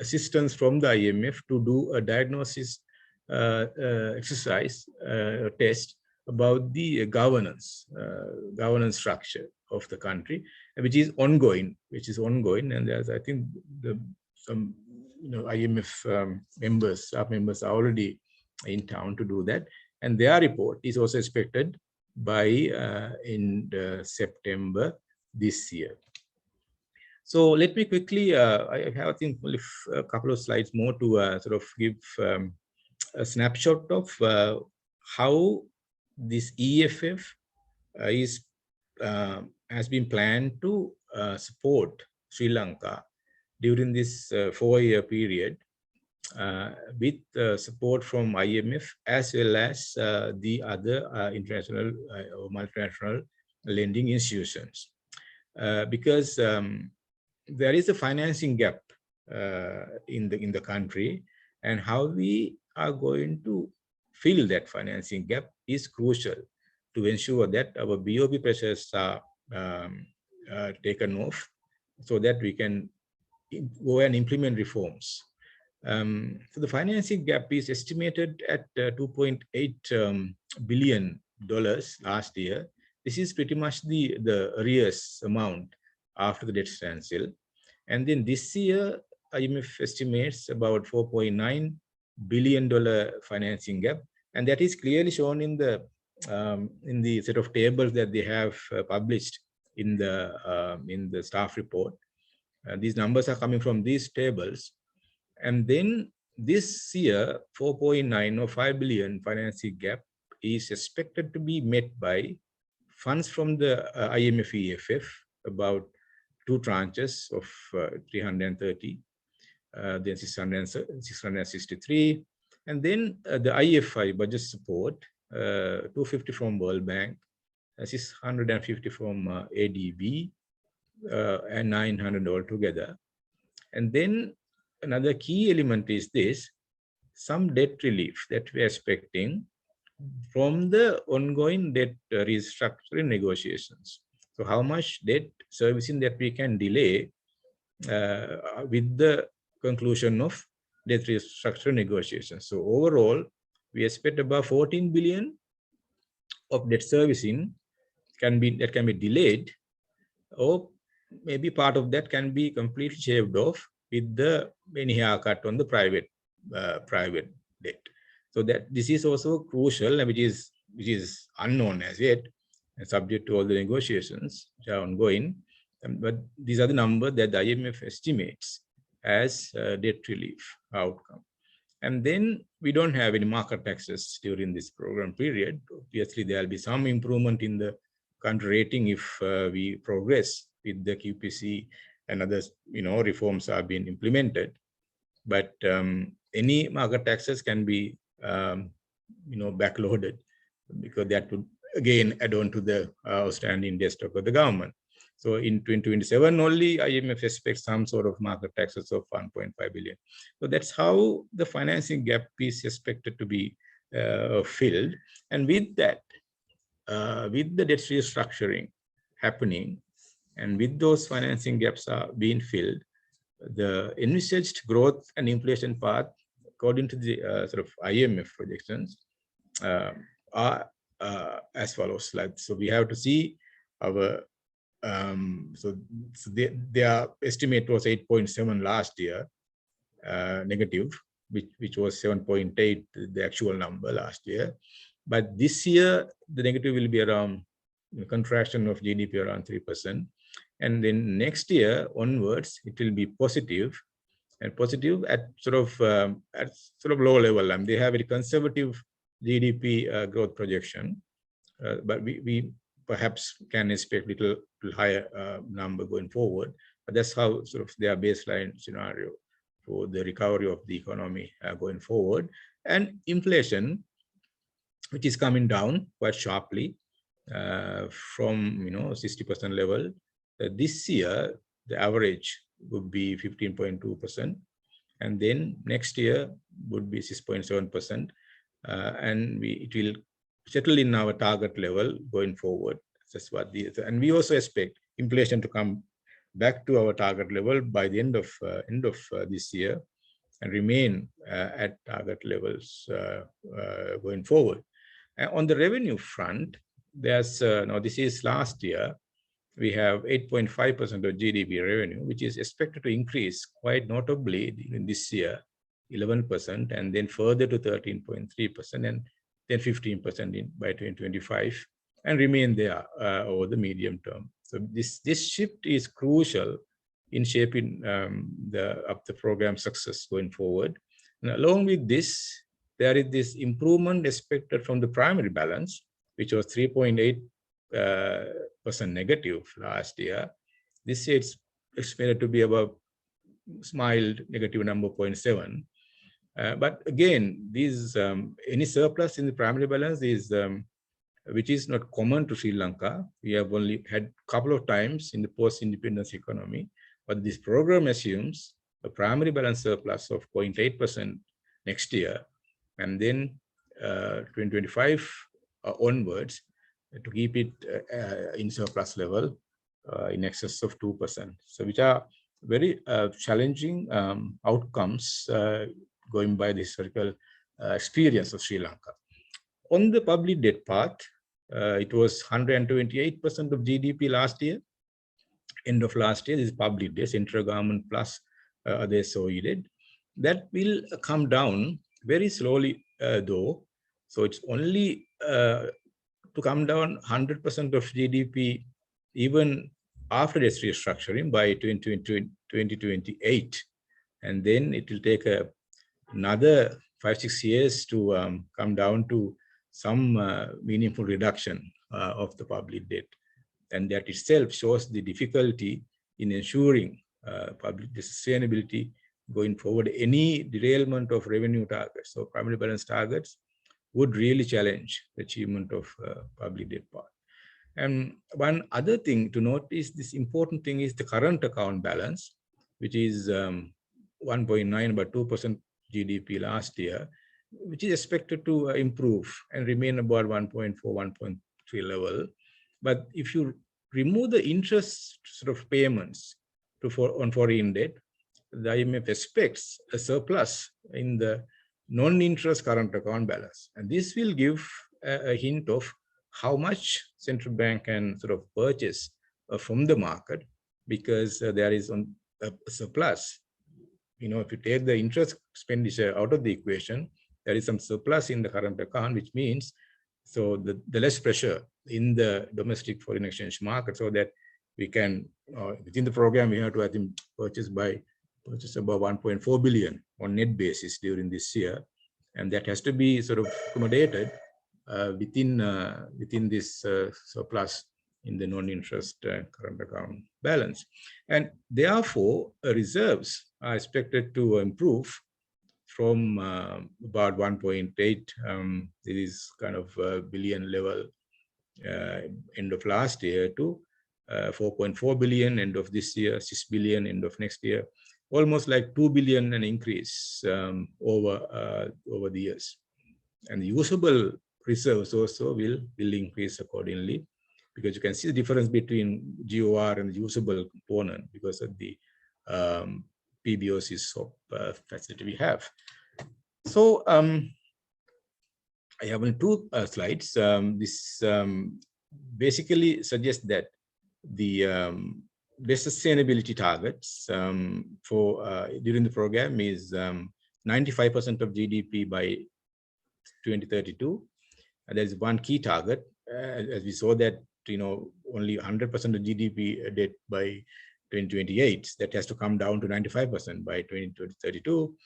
assistance from the IMF to do a diagnosis exercise test about the governance structure of the country, which is ongoing. And there's, I think, some IMF staff members are already in town to do that, and their report is also expected by in September this year. So let me quickly, I have, I think, a couple of slides more to sort of give a snapshot of how this EFF has been planned to support Sri Lanka during this 4-year period with support from IMF as well as the other international or multinational lending institutions. Because there is a financing gap in the country, and how we are going to fill that financing gap is crucial to ensure that our BOP pressures are taken off, so that we can go and implement reforms. So the financing gap is estimated at $2.8 billion last year. This is pretty much the arrears amount after the debt standstill. And then this year, IMF estimates about $4.9 billion financing gap, and that is clearly shown in the set of tables that they have published in the staff report. These numbers are coming from these tables. And then this year, 4.9 or 5 billion financing gap is expected to be met by funds from the IMF EFF, about 2 tranches of 330, then 663, and then the IFI budget support, 250 from World Bank, 650 from ADB, and 900 altogether. And then another key element is this, some debt relief that we are expecting from the ongoing debt restructuring negotiations. So how much debt servicing that we can delay with the conclusion of debt restructuring negotiations. So overall, we expect about 14 billion of debt servicing can be delayed, or maybe part of that can be completely shaved off with the any haircut on the private debt. So that this is also crucial, and which is unknown as yet, and subject to all the negotiations which are ongoing. But these are the numbers that the IMF estimates as debt relief outcome. And then we don't have any market taxes during this program period. Obviously, there will be some improvement in the country rating if we progress with the QPC and other reforms are being implemented. But any market taxes can be backloaded, because that would again add on to the outstanding debt stock of the government. So in 2027 only, IMF expects some sort of market taxes of 1.5 billion. So that's how the financing gap is expected to be filled. And with that, with the debt restructuring happening, and with those financing gaps are being filled, the envisaged growth and inflation path, according to the sort of IMF projections, are as follows. So we have to see our so their estimate was 8.7 last year, negative, which was 7.8 the actual number last year. But this year the negative will be around contraction of GDP around 3%, and then next year onwards it will be positive, and positive at sort of low level. And they have a conservative GDP growth projection, but we perhaps can expect little higher number going forward. But that's how sort of their baseline scenario for the recovery of the economy going forward. And inflation, which is coming down quite sharply from 60% level. This year, the average would be 15.2%, and then next year would be 6.7%, and it will settle in our target level going forward. That's what and we also expect inflation to come back to our target level by the end of this year and remain at target levels going forward. On the revenue front, there's now this is last year, we have 8.5% of GDP revenue, which is expected to increase quite notably in this year, 11%, and then further to 13.3%, and then 15% by 2025, and remain there over the medium term. So this shift is crucial in shaping the program success going forward. And along with this, there is this improvement expected from the primary balance, which was 3.8% negative last year. This year it's expected to be about mild negative number 0.7. But again, these any surplus in the primary balance is which is not common to Sri Lanka. We have only had a couple of times in the post-independence economy, but this program assumes a primary balance surplus of 0.8% next year, and then 2025 onwards to keep it in surplus level in excess of 2%. So which are very challenging outcomes going by the historical experience of Sri Lanka. On the public debt part, it was 128% of GDP last year. End of last year, this is public debt, central government plus other SOE. That will come down very slowly though. So it's only to come down 100% of GDP even after this restructuring by 2028. And then it will take another 5-6 years to come down to some meaningful reduction of the public debt. And that itself shows the difficulty in ensuring public sustainability going forward. Any derailment of revenue targets or primary balance targets would really challenge the achievement of public debt part. And one other thing to note is this important thing is the current account balance, which is 1.9, about 2% GDP last year, which is expected to improve and remain about 1.4, 1.3 level. But if you remove the interest sort of payments on foreign debt, the IMF expects a surplus in the non-interest current account balance. And this will give a hint of how much central bank can sort of purchase from the market, because there is a surplus. If you take the interest expenditure out of the equation, there is some surplus in the current account, which means so the less pressure in the domestic foreign exchange market, so that we can, within the program, we have to, I think, purchase about 1.4 billion on net basis during this year. And that has to be sort of accommodated within this surplus in the non-interest current account balance. And therefore, reserves are expected to improve from about 1.8, it is kind of billion level end of last year, to 4.4 billion end of this year, 6 billion end of next year, almost like 2 billion an increase over the years. And the usable reserves also will increase accordingly, because you can see the difference between GOR and the usable component because of the PBOC swap facility we have. So I have two slides. This basically suggests that the sustainability targets for during the program is 95% of GDP by 2032. And there's one key target, as we saw that only 100% of GDP debt by 2028. That has to come down to 95% by 2032.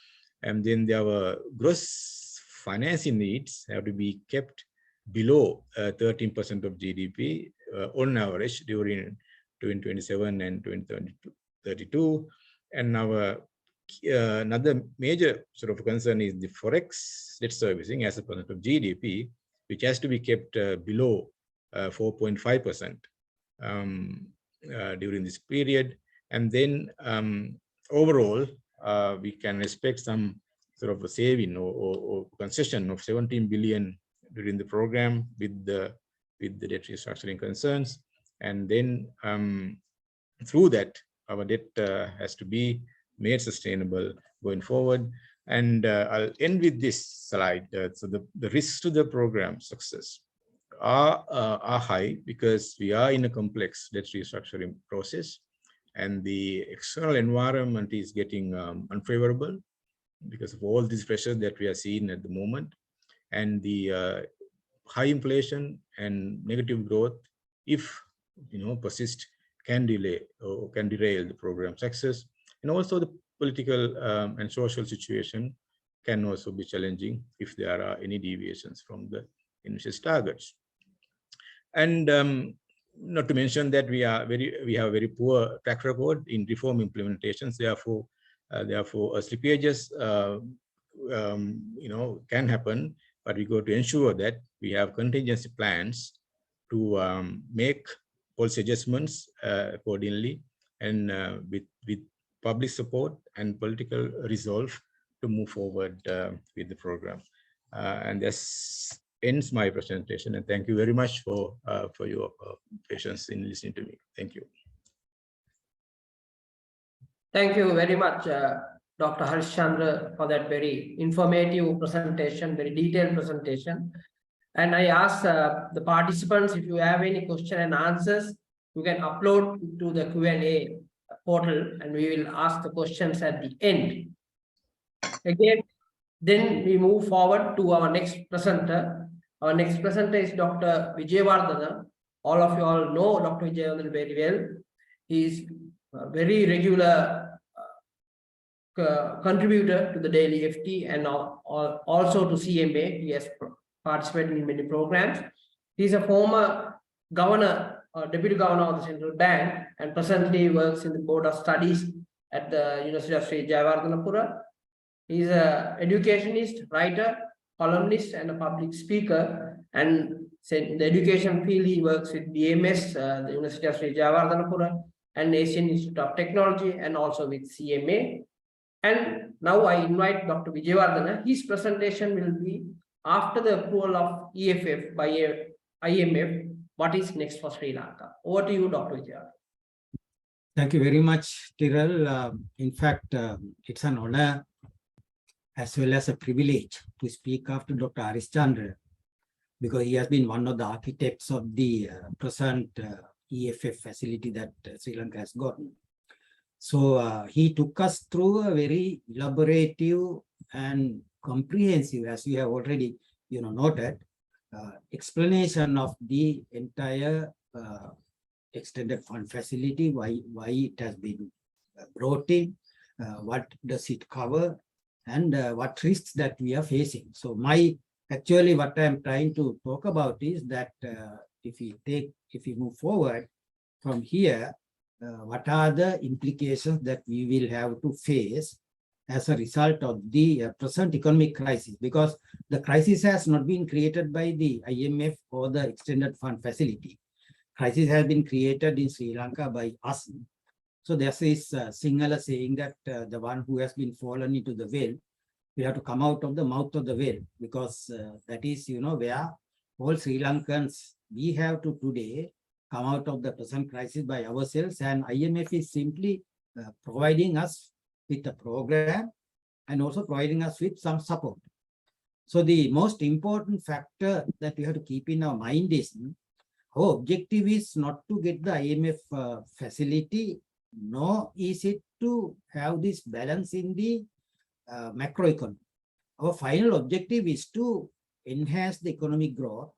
And then there were gross financing needs have to be kept below 13% of GDP on average during 2027 and 2032. And our another major sort of concern is the forex debt servicing as a percent of GDP, which has to be kept below 4.5% during this period. And then overall, we can expect some sort of a saving or concession of 17 billion during the program with the debt restructuring concerns. And then through that, our debt has to be made sustainable going forward. And I'll end with this slide. So the risks to the program success are high because we are in a complex debt restructuring process, and the external environment is getting unfavorable because of all these pressures that we are seeing at the moment. And the high inflation and negative growth, if persist, can delay or can derail the program success. And also the political and social situation can also be challenging if there are any deviations from the initial targets. And not to mention that we have a very poor track record in reform implementations. Therefore, slippages can happen, but we got to ensure that we have contingency plans to make policy adjustments accordingly, and with public support and political resolve to move forward with the program. And this ends my presentation, and thank you very much for your patience in listening to me. Thank you. Thank you very much, Dr. Harishchandra, for that very informative presentation, very detailed presentation. And I ask the participants, if you have any question and answers, you can upload to the Q&A portal, and we will ask the questions at the end. Again, then we move forward to our next presenter. Our next presenter is Dr. Wijewardhana. All of you all know Dr. Wijewardhana very well. He is a very regular contributor to the Daily FT and also to CMA. He has participated in many programs. He is a former governor, deputy governor of the central bank, and presently works in the Board of Studies at the University of Sri Jayawardhanapura. He is an educationist, writer, columnist, and a public speaker. And in the education field, he works with BMS, the University of Sri Jayawardhanapura, and Asian Institute of Technology, and also with CMA. And now I invite Dr. Wijewardhana. His presentation will be after the approval of EFF by IMF. What is next for Sri Lanka? Over to you, Dr. Wijewardhana. Thank you very much, Tiril. In fact, it's an honor as well as a privilege to speak after Dr. Harishchandra, because he has been one of the architects of the present EFF facility that Sri Lanka has gotten. So he took us through a very elaborative and comprehensive, as we have already noted, explanation of the entire extended fund facility, why it has been brought in, what does it cover, and what risks that we are facing. So actually what I'm trying to talk about is that if we move forward from here, what are the implications that we will have to face as a result of the present economic crisis, because the crisis has not been created by the IMF or the extended fund facility. Crisis has been created in Sri Lanka by us. So there's this Sinhala saying that the one who has been fallen into the well, we have to come out of the mouth of the well, because that is, where all Sri Lankans, we have to today come out of the present crisis by ourselves, and IMF is simply providing us with a program and also providing us with some support. So the most important factor that we have to keep in our mind is our objective is not to get the IMF facility, nor is it to have this balance in the macroeconomy. Our final objective is to enhance the economic growth,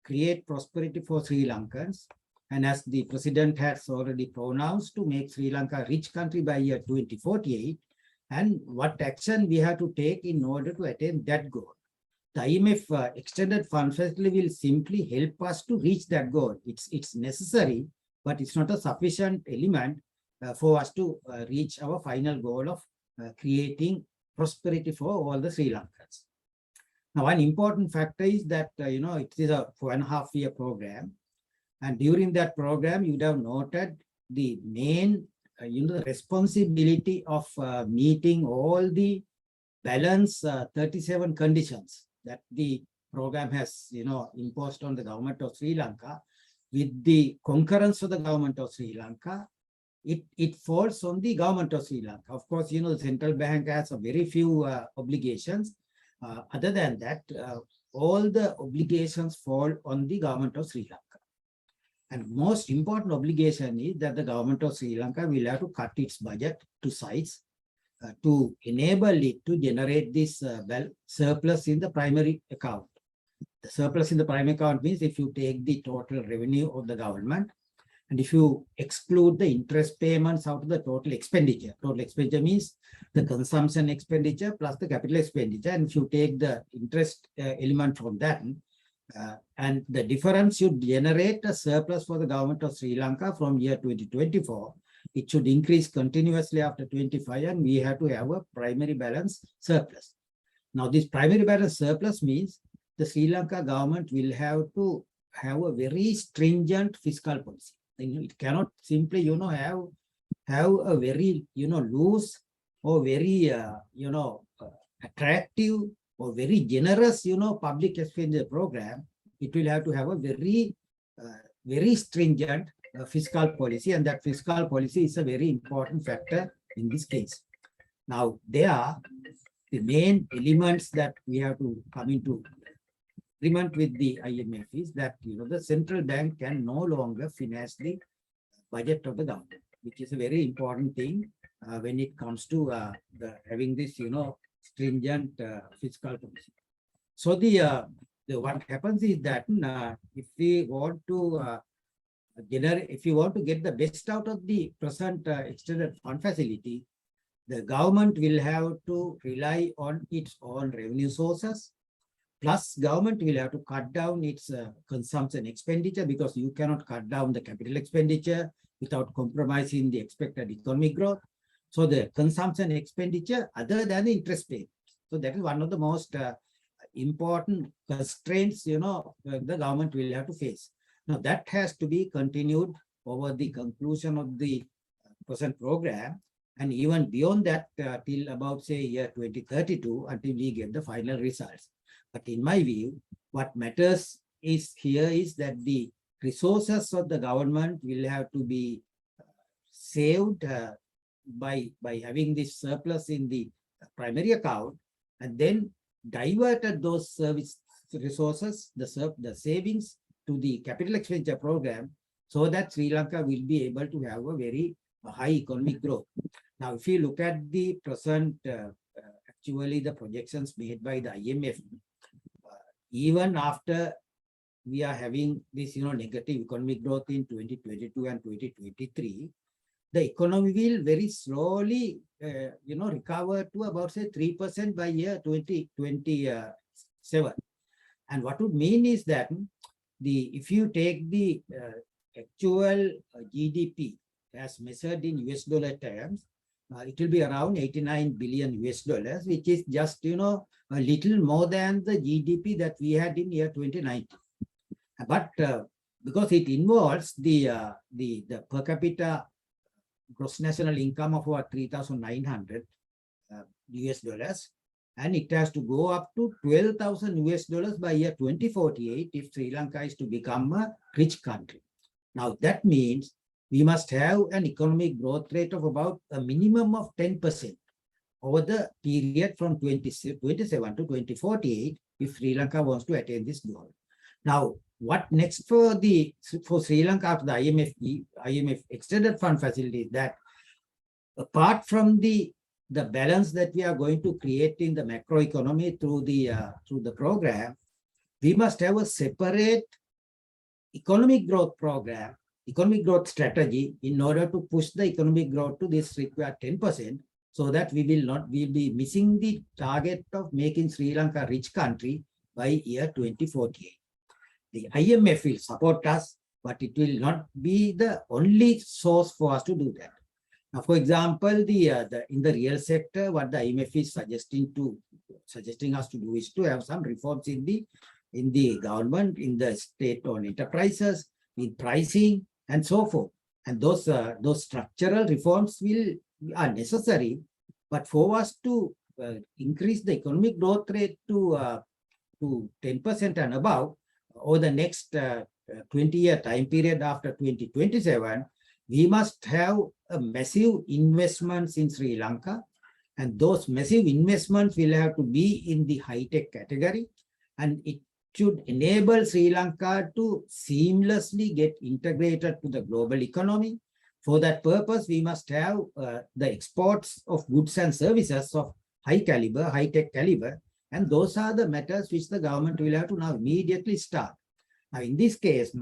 create prosperity for Sri Lankans, and as the president has already pronounced, to make Sri Lanka a rich country by year 2048, and what action we have to take in order to attain that goal. the IMF extended fund facility will simply help us to reach that goal. It's necessary, but it's not a sufficient element for us to reach our final goal of creating prosperity for all the Sri Lankans. Now, one important factor is that, it is a 4.5-year program. And during that program, you would have noted the main, responsibility of meeting all the balance 37 conditions that the program has, imposed on the government of Sri Lanka. With the concurrence of the government of Sri Lanka, it falls on the government of Sri Lanka. Of course, the central bank has a very few obligations. Other than that, all the obligations fall on the government of Sri Lanka. And most important obligation is that the government of Sri Lanka will have to cut its budget to size to enable it to generate this surplus in the primary account. The surplus in the primary account means if you take the total revenue of the government and if you exclude the interest payments out of the total expenditure means the consumption expenditure plus the capital expenditure. And if you take the interest element from that, and the difference should generate a surplus for the government of Sri Lanka from year 2024. It should increase continuously after 25, and we have to have a primary balance surplus. Now, this primary balance surplus means the Sri Lanka government will have to have a very stringent fiscal policy. It cannot simply, have a very, loose or very, attractive or very generous, public expenditure program. It will have to have a very, very stringent fiscal policy, and that fiscal policy is a very important factor in this case. Now, there are the main elements that we have to come into agreement with the IMF is that, the central bank can no longer finance the budget of the government, which is a very important thing when it comes to having this, stringent fiscal policy. So what happens is that if we want to if you want to get the best out of the present extended fund facility, the government will have to rely on its own revenue sources. Plus, government will have to cut down its consumption expenditure because you cannot cut down the capital expenditure without compromising the expected economic growth. So the consumption expenditure other than the interest paid. So that is one of the most important constraints, the government will have to face. Now that has to be continued over the conclusion of the present program, and even beyond that till about say year 2032 until we get the final results. But in my view, what matters is here is that the resources of the government will have to be saved by having this surplus in the primary account, and then diverted those service resources, the savings, to the capital expenditure program, so that Sri Lanka will be able to have a very high economic growth. Now, if you look at the present, actually the projections made by the IMF, even after we are having this, negative economic growth in 2022 and 2023, the economy will very slowly, recover to about say 3% by year 2027. And what would mean is that if you take the actual GDP as measured in US dollar terms, it will be around 89 billion US dollars, which is just, a little more than the GDP that we had in year 2019. But because it involves the per capita gross national income of about 3,900 US dollars, and it has to go up to 12,000 US dollars by year 2048 if Sri Lanka is to become a rich country. Now that means we must have an economic growth rate of about a minimum of 10% over the period from 2027 to 2048 if Sri Lanka wants to attain this goal. Now, what next for Sri Lanka after the IMF extended fund facility, that apart from the balance that we are going to create in the macroeconomy through the program, we must have a separate economic growth program, economic growth strategy in order to push the economic growth to this required 10%, so that we'll be missing the target of making Sri Lanka a rich country by year 2048. The IMF will support us, but it will not be the only source for us to do that. Now, for example, in the real sector, what the IMF is suggesting us to do is to have some reforms in the government, in the state-owned enterprises, in pricing, and so forth. And those structural reforms are necessary, but for us to increase the economic growth rate to 10% and above over the next 20-year time period after 2027, we must have a massive investments in Sri Lanka, and those massive investments will have to be in the high-tech category, and it should enable Sri Lanka to seamlessly get integrated to the global economy. For that purpose, we must have the exports of goods and services of high caliber, high-tech caliber, and those are the matters which the government will have to now immediately start. Now, in this case,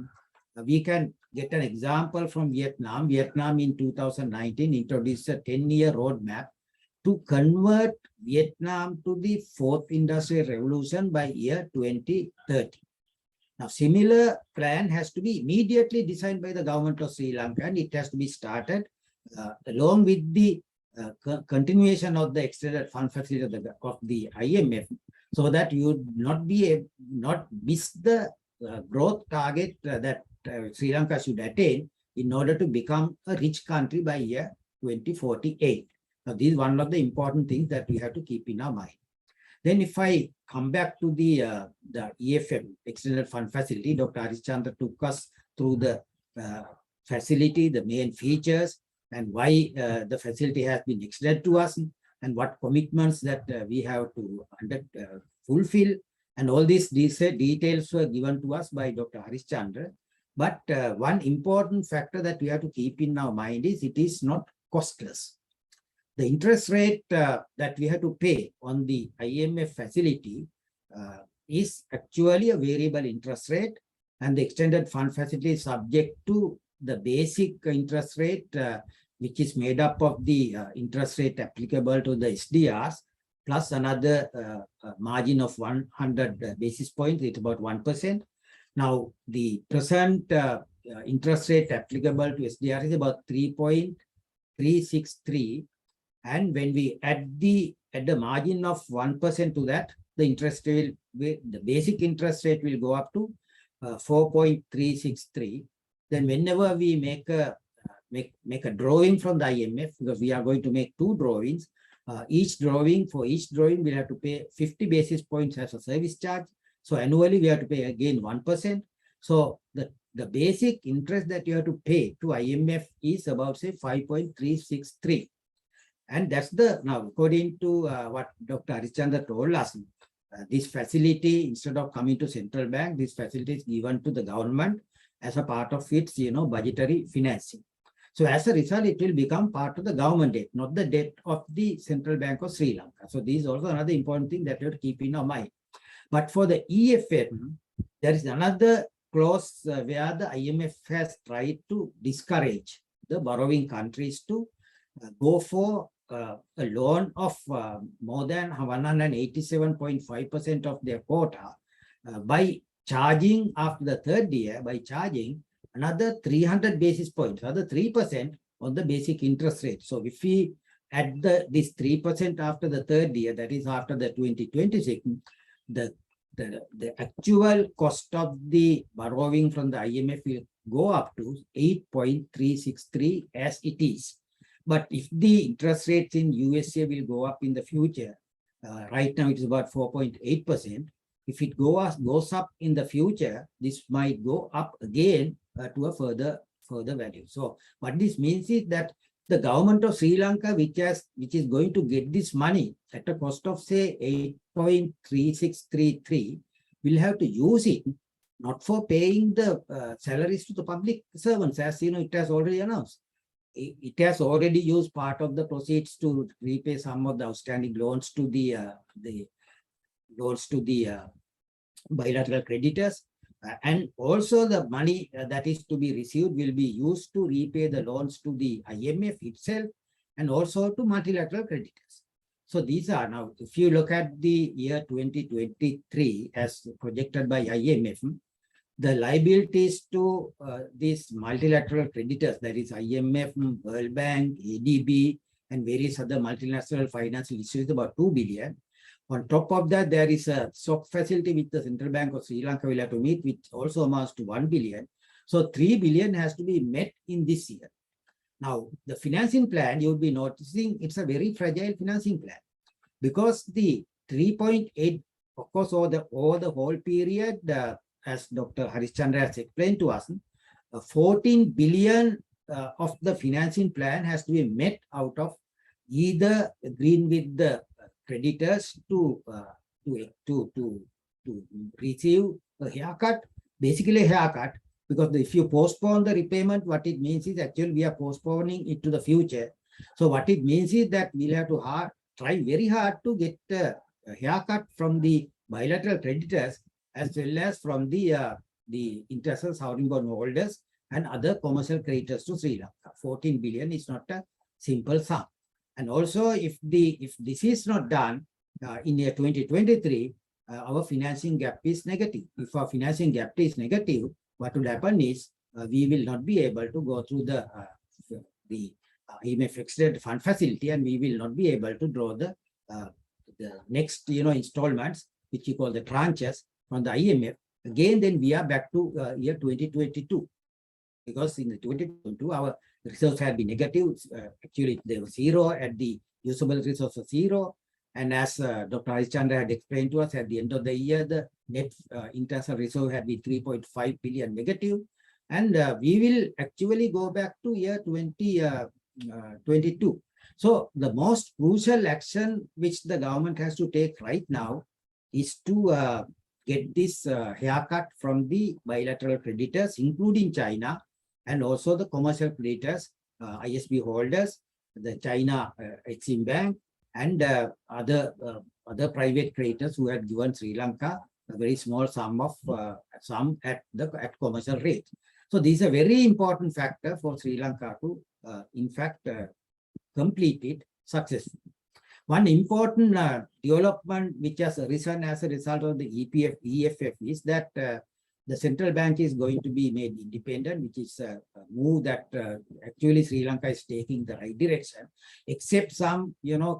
we can get an example from Vietnam. Vietnam in 2019 introduced a 10-year roadmap to convert Vietnam to the fourth industrial revolution by year 2030. Now, similar plan has to be immediately designed by the government of Sri Lanka, and it has to be started along with the continuation of the extended fund facility of the IMF, so that you would not miss the growth target that Sri Lanka should attain in order to become a rich country by year 2048. Now, this is one of the important things that we have to keep in our mind. Then if I come back to the EFF, Extended Fund Facility, Dr. Harishchandra took us through the facility, the main features, and why the facility has been extended to us, and what commitments that we have to fulfill. And all these details were given to us by Dr. Harishchandra. But one important factor that we have to keep in our mind is it is not costless. The interest rate that we have to pay on the IMF facility is actually a variable interest rate, and the extended fund facility is subject to the basic interest rate, which is made up of the interest rate applicable to the SDRs, plus another margin of 100 basis points, it's about 1%. Now, the present interest rate applicable to SDR is about 3.363. And when we add the margin of 1% to that, the basic interest rate will go up to 4.363. Then whenever we make a drawing from the IMF, because we are going to make 2 drawings, for each drawing we'll have to pay 50 basis points as a service charge. So annually we have to pay again 1%. So the basic interest that you have to pay to IMF is about, say, 5.363. And that's now according to what Dr. Harishchandra told us, this facility, instead of coming to central bank, this facility is given to the government as a part of its budgetary financing. So as a result, it will become part of the government debt, not the debt of the Central Bank of Sri Lanka. So this is also another important thing that you have to keep in our mind. But for the EFF, there is another clause where the IMF has tried to discourage the borrowing countries to go for a loan of more than 187.5% of their quota by charging after the third year, by charging another 300 basis points, another 3% on the basic interest rate. So if we add this 3% after the third year, that is after the 2026, the actual cost of the borrowing from the IMF will go up to 8.363 as it is. But if the interest rates in USA will go up in the future, right now it is about 4.8%. If it goes up in the future, this might go up again to a further value. So what this means is that the government of Sri Lanka, which is going to get this money at a cost of, say, 8.3633, will have to use it not for paying the salaries to the public servants, as it has already announced. It has already used part of the proceeds to repay some of the outstanding loans to the bilateral creditors, and also the money that is to be received will be used to repay the loans to the IMF itself and also to multilateral creditors. So these are now, if you look at the year 2023 as projected by IMF, the liabilities to these multilateral creditors, that is IMF, World Bank, ADB, and various other multinational financial institutions, about 2 billion. On top of that, there is a SOC facility which the Central Bank of Sri Lanka will have to meet, which also amounts to 1 billion. So 3 billion has to be met in this year. Now, the financing plan, you'll be noticing it's a very fragile financing plan, because the 3.8, of course, over the whole period, as Dr. Harishchandra has explained to us, 14 billion of the financing plan has to be met out of either agreeing with the creditors to receive a haircut, basically a haircut, because if you postpone the repayment, what it means is actually we are postponing it to the future. So what it means is that we'll have to try very hard to get a haircut from the bilateral creditors, as well as from the international sovereign bond holders and other commercial creditors to Sri Lanka. 14 billion is not a simple sum. And also, if this is not done in year 2023, our financing gap is negative. If our financing gap is negative, what will happen is we will not be able to go through the IMF extended fund facility, and we will not be able to draw the next installments, which you call the tranches from the IMF. Again, then we are back to year 2022, because in the 2022 our reserves had been negative. Actually, they were zero at the usable resource of zero. And as Dr. Harishchandra had explained to us, at the end of the year, the net international reserve had been 3.5 billion negative. And we will actually go back to year 2022. So the most crucial action which the government has to take right now is to get this haircut from the bilateral creditors, including China, and also the commercial creditors, ISB holders, the China Exim Bank, and other private creditors who had given Sri Lanka a very small sum at commercial rate. So these are very important factor for Sri Lanka to, in fact, complete it successfully. One important development which has arisen as a result of the EFF is that the central bank is going to be made independent, which is a move that actually Sri Lanka is taking the right direction, except some,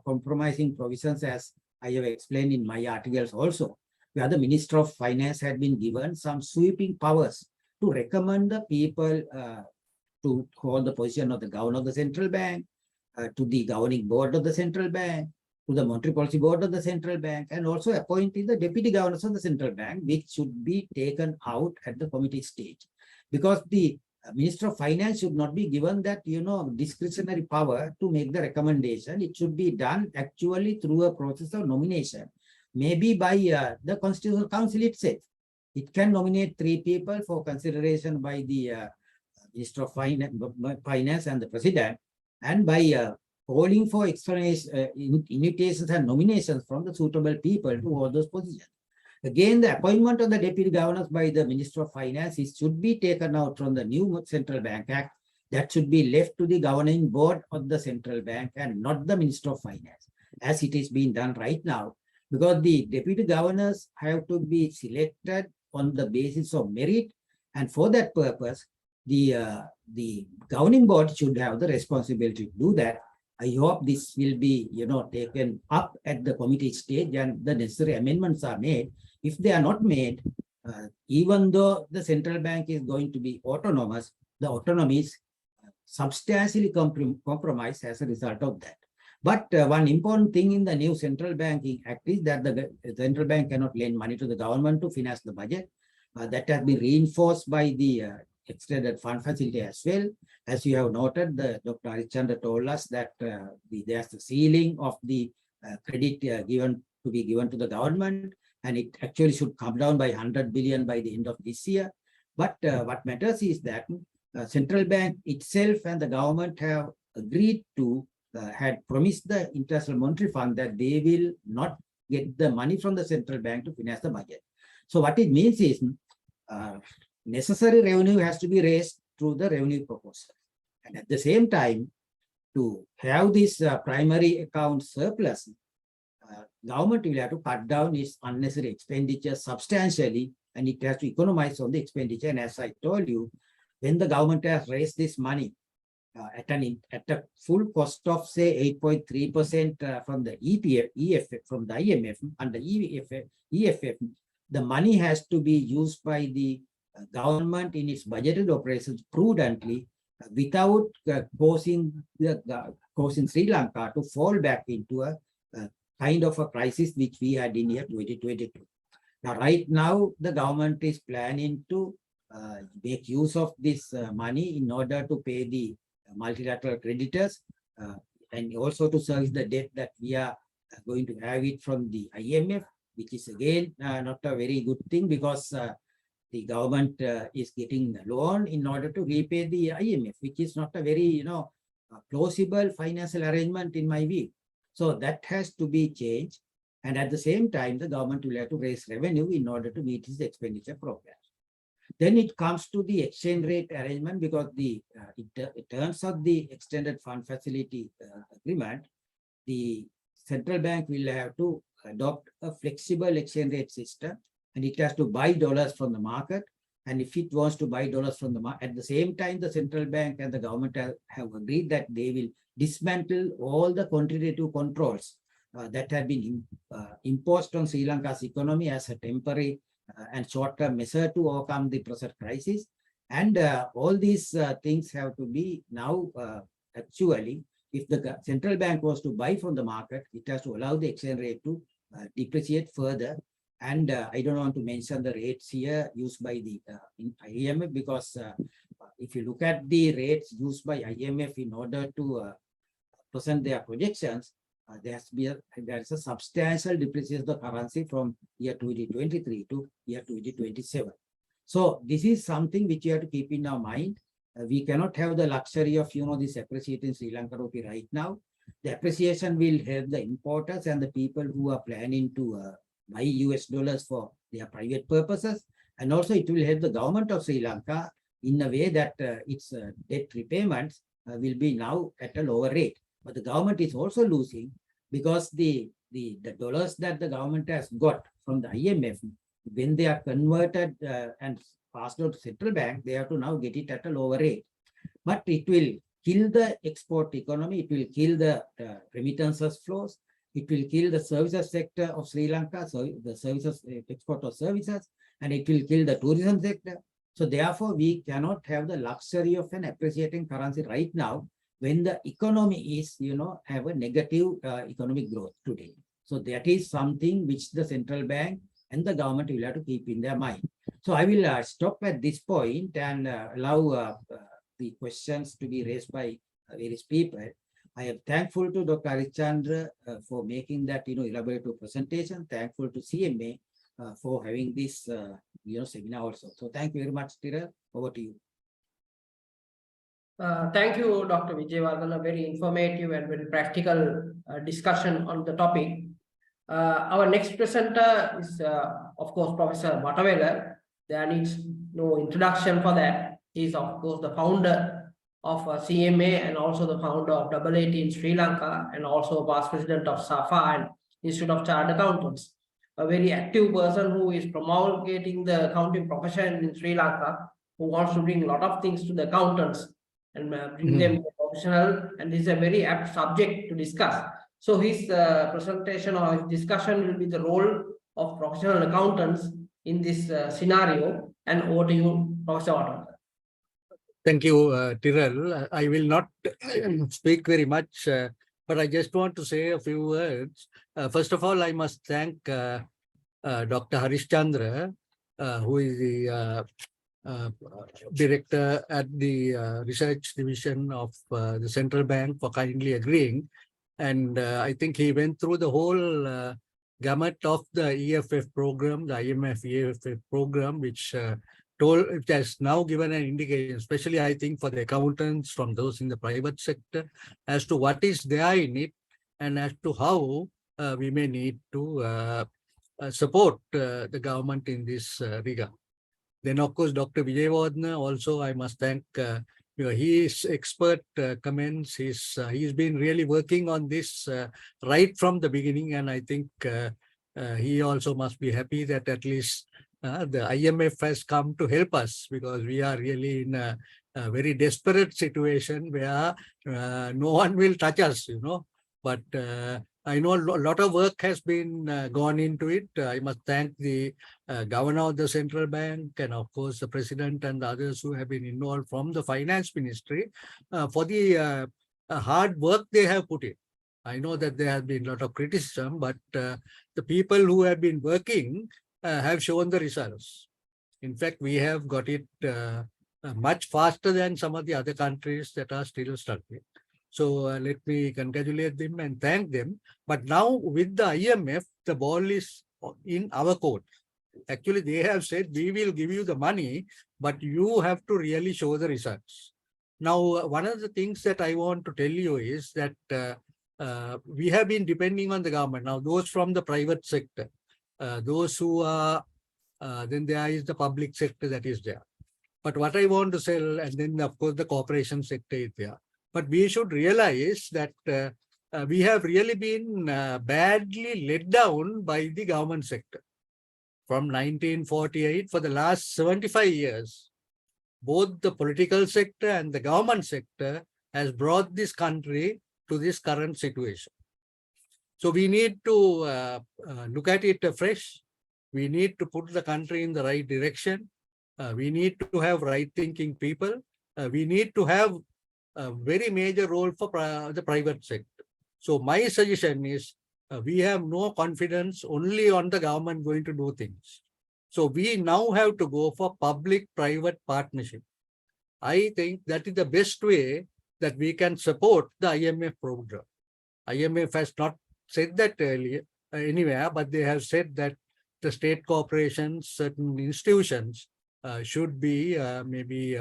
compromising provisions, as I have explained in my articles also, where the Minister of Finance had been given some sweeping powers to recommend the people to hold the position of the governor of the central bank, to the governing board of the central bank, to the monetary policy board of the central bank, and also appointing the deputy governors of the central bank, which should be taken out at the committee stage. Because the Minister of Finance should not be given that, discretionary power to make the recommendation. It should be done actually through a process of nomination, maybe by the Constitutional Council itself. It can nominate 3 people for consideration by the Minister of Finance and the President, and by calling for invitations and nominations from the suitable people to hold those positions. Again, the appointment of the deputy governors by the Minister of Finance should be taken out from the new Central Bank Act. That should be left to the governing board of the central bank and not the Minister of Finance, as it is being done right now, because the deputy governors have to be selected on the basis of merit, and for that purpose, the governing board should have the responsibility to do that. I hope this will be, taken up at the committee stage and the necessary amendments are made. If they are not made, even though the central bank is going to be autonomous, the autonomy is substantially compromised as a result of that. But one important thing in the new Central Banking Act is that the central bank cannot lend money to the government to finance the budget. That has been reinforced by the extended fund facility as well. As you have noted, Dr. Harishchandra told us that there's the ceiling of the credit given to the government, and it actually should come down by 100 billion by the end of this year. But what matters is that central bank itself and the government have agreed to, had promised the International Monetary Fund that they will not get the money from the central bank to finance the budget. So what it means is necessary revenue has to be raised through the revenue proposal. And at the same time, to have this primary account surplus, government will have to cut down its unnecessary expenditure substantially, and it has to economize on the expenditure. And as I told you, when the government has raised this money at a full cost of say 8.3% from the EFF, from the IMF and the EFF, the money has to be used by the government in its budgeted operations prudently, without causing Sri Lanka to fall back into a kind of a crisis which we had in year 2022. Now, right now, the government is planning to make use of this money in order to pay the multilateral creditors and also to service the debt that we are going to have it from the IMF, which is again not a very good thing, because the government is getting a loan in order to repay the IMF, which is not a very plausible financial arrangement in my view. So that has to be changed, and at the same time the government will have to raise revenue in order to meet its expenditure program. Then it comes to the exchange rate arrangement, because in terms of the extended fund facility agreement, the central bank will have to adopt a flexible exchange rate system, and it has to buy dollars from the market. And if it wants to buy dollars from the market, at the same time, the central bank and the government have agreed that they will dismantle all the quantitative controls that have been imposed on Sri Lanka's economy as a temporary and short-term measure to overcome the present crisis. And all these things have to be now actually, if the central bank was to buy from the market, it has to allow the exchange rate to depreciate further. And I don't want to mention the rates here used by the IMF, because if you look at the rates used by IMF in order to present their projections, there is a substantial depreciation of the currency from year 2023 to year 2027. So this is something which you have to keep in our mind. We cannot have the luxury of this appreciating Sri Lanka rupee right now. The appreciation will help the importers and the people who are planning to buy US dollars for their private purposes, and also it will help the government of Sri Lanka in a way that its debt repayments will be now at a lower rate. But the government is also losing, because the dollars that the government has got from the IMF, when they are converted and passed on to central bank, they have to now get it at a lower rate. But it will kill the export economy, it will kill the remittances flows, it will kill the services sector of Sri Lanka, so the services, export of services, and it will kill the tourism sector. So therefore, we cannot have the luxury of an appreciating currency right now, when the economy is, have a negative economic growth today. So that is something which the central bank and the government will have to keep in their mind. So I will stop at this point and allow the questions to be raised by various people. I am thankful to Dr. Harishchandra for making that elaborate presentation. Thankful to CMA for having this seminar also. So thank you very much, Tira. Over to you. Thank you, Dr. Vijayawardena. Very informative and very practical discussion on the topic. Our next presenter is, of course, Professor Matavela. There needs no introduction for that. He is, of course, the founder of CMA and also the founder of AAT in Sri Lanka, and also past president of SAFA and Institute of Chartered Accountants. A very active person who is promulgating the accounting profession in Sri Lanka, who wants to bring a lot of things to the accountants and bring them professional, and this is a very apt subject to discuss. So his presentation or his discussion will be the role of professional accountants in this scenario. And over to you, Professor Watton. Thank you, Tyrrell. I will not speak very much, but I just want to say a few words. First of all, I must thank Dr. Harishchandra, who is the director at the research division of the central bank, for kindly agreeing. And I think he went through the whole gamut of the EFF program, the IMF EFF program, which has now given an indication, especially I think for the accountants from those in the private sector, as to what is there in it and as to how we may need to support the government in this regard. Then, of course, Dr. Vijayawardena also I must thank His expert comments, he's been really working on this right from the beginning, and I think he also must be happy that at least the IMF has come to help us, because we are really in a very desperate situation where no one will touch us, But I know a lot of work has been gone into it. I must thank the governor of the central bank, and of course the president and the others who have been involved from the finance ministry for the hard work they have put in. I know that there has been a lot of criticism, but the people who have been working have shown the results. In fact, we have got it much faster than some of the other countries that are still struggling. So let me congratulate them and thank them. But now with the IMF, the ball is in our court. Actually, they have said, we will give you the money, but you have to really show the results. Now, one of the things that I want to tell you is that we have been depending on the government. Now, those from the private sector, those who are, then there is the public sector that is there. But what I want to say, and then of course the corporation sector is there. But we should realize that we have really been badly let down by the government sector. From 1948, for the last 75 years, both the political sector and the government sector has brought this country to this current situation. So we need to look at it afresh. We need to put the country in the right direction. We need to have right-thinking people. We need to have a very major role for the private sector. So my suggestion is we have no confidence only on the government going to do things. So we now have to go for public-private partnership. I think that is the best way that we can support the IMF program. IMF has not said that earlier anywhere, but they have said that the state corporations, certain institutions should be maybe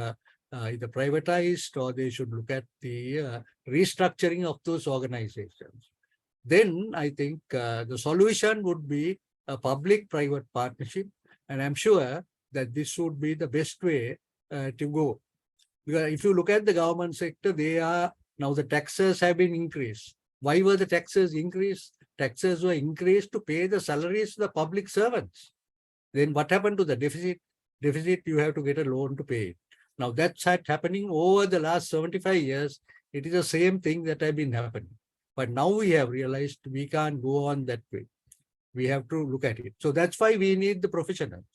either privatized, or they should look at the restructuring of those organizations. Then I think the solution would be a public-private partnership, and I'm sure that this would be the best way to go. Because if you look at the government sector, they are now, the taxes have been increased. Why were the taxes increased? Taxes were increased to pay the salaries to the public servants. Then what happened to the deficit? Deficit, you have to get a loan to pay it. Now that's happening over the last 75 years. It is the same thing that has been happening. But now we have realized we can't go on that way. We have to look at it. So that's why we need the professionals.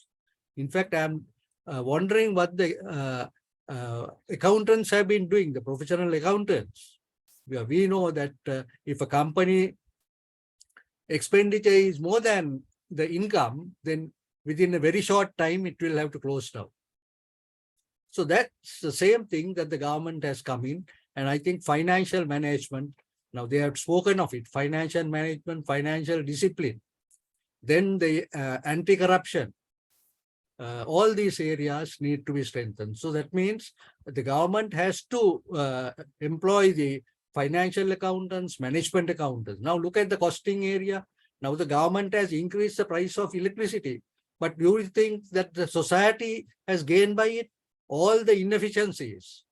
In fact, I'm wondering what the accountants have been doing, the professional accountants. We know that if a company expenditure is more than the income, then within a very short time, it will have to close down. So that's the same thing that the government has come in. And I think financial management, now they have spoken of it, financial management, financial discipline, then the anti-corruption, all these areas need to be strengthened. So that means the government has to employ the financial accountants, management accountants. Now look at the costing area. Now the government has increased the price of electricity. But do you think that the society has gained by it? All the inefficiencies,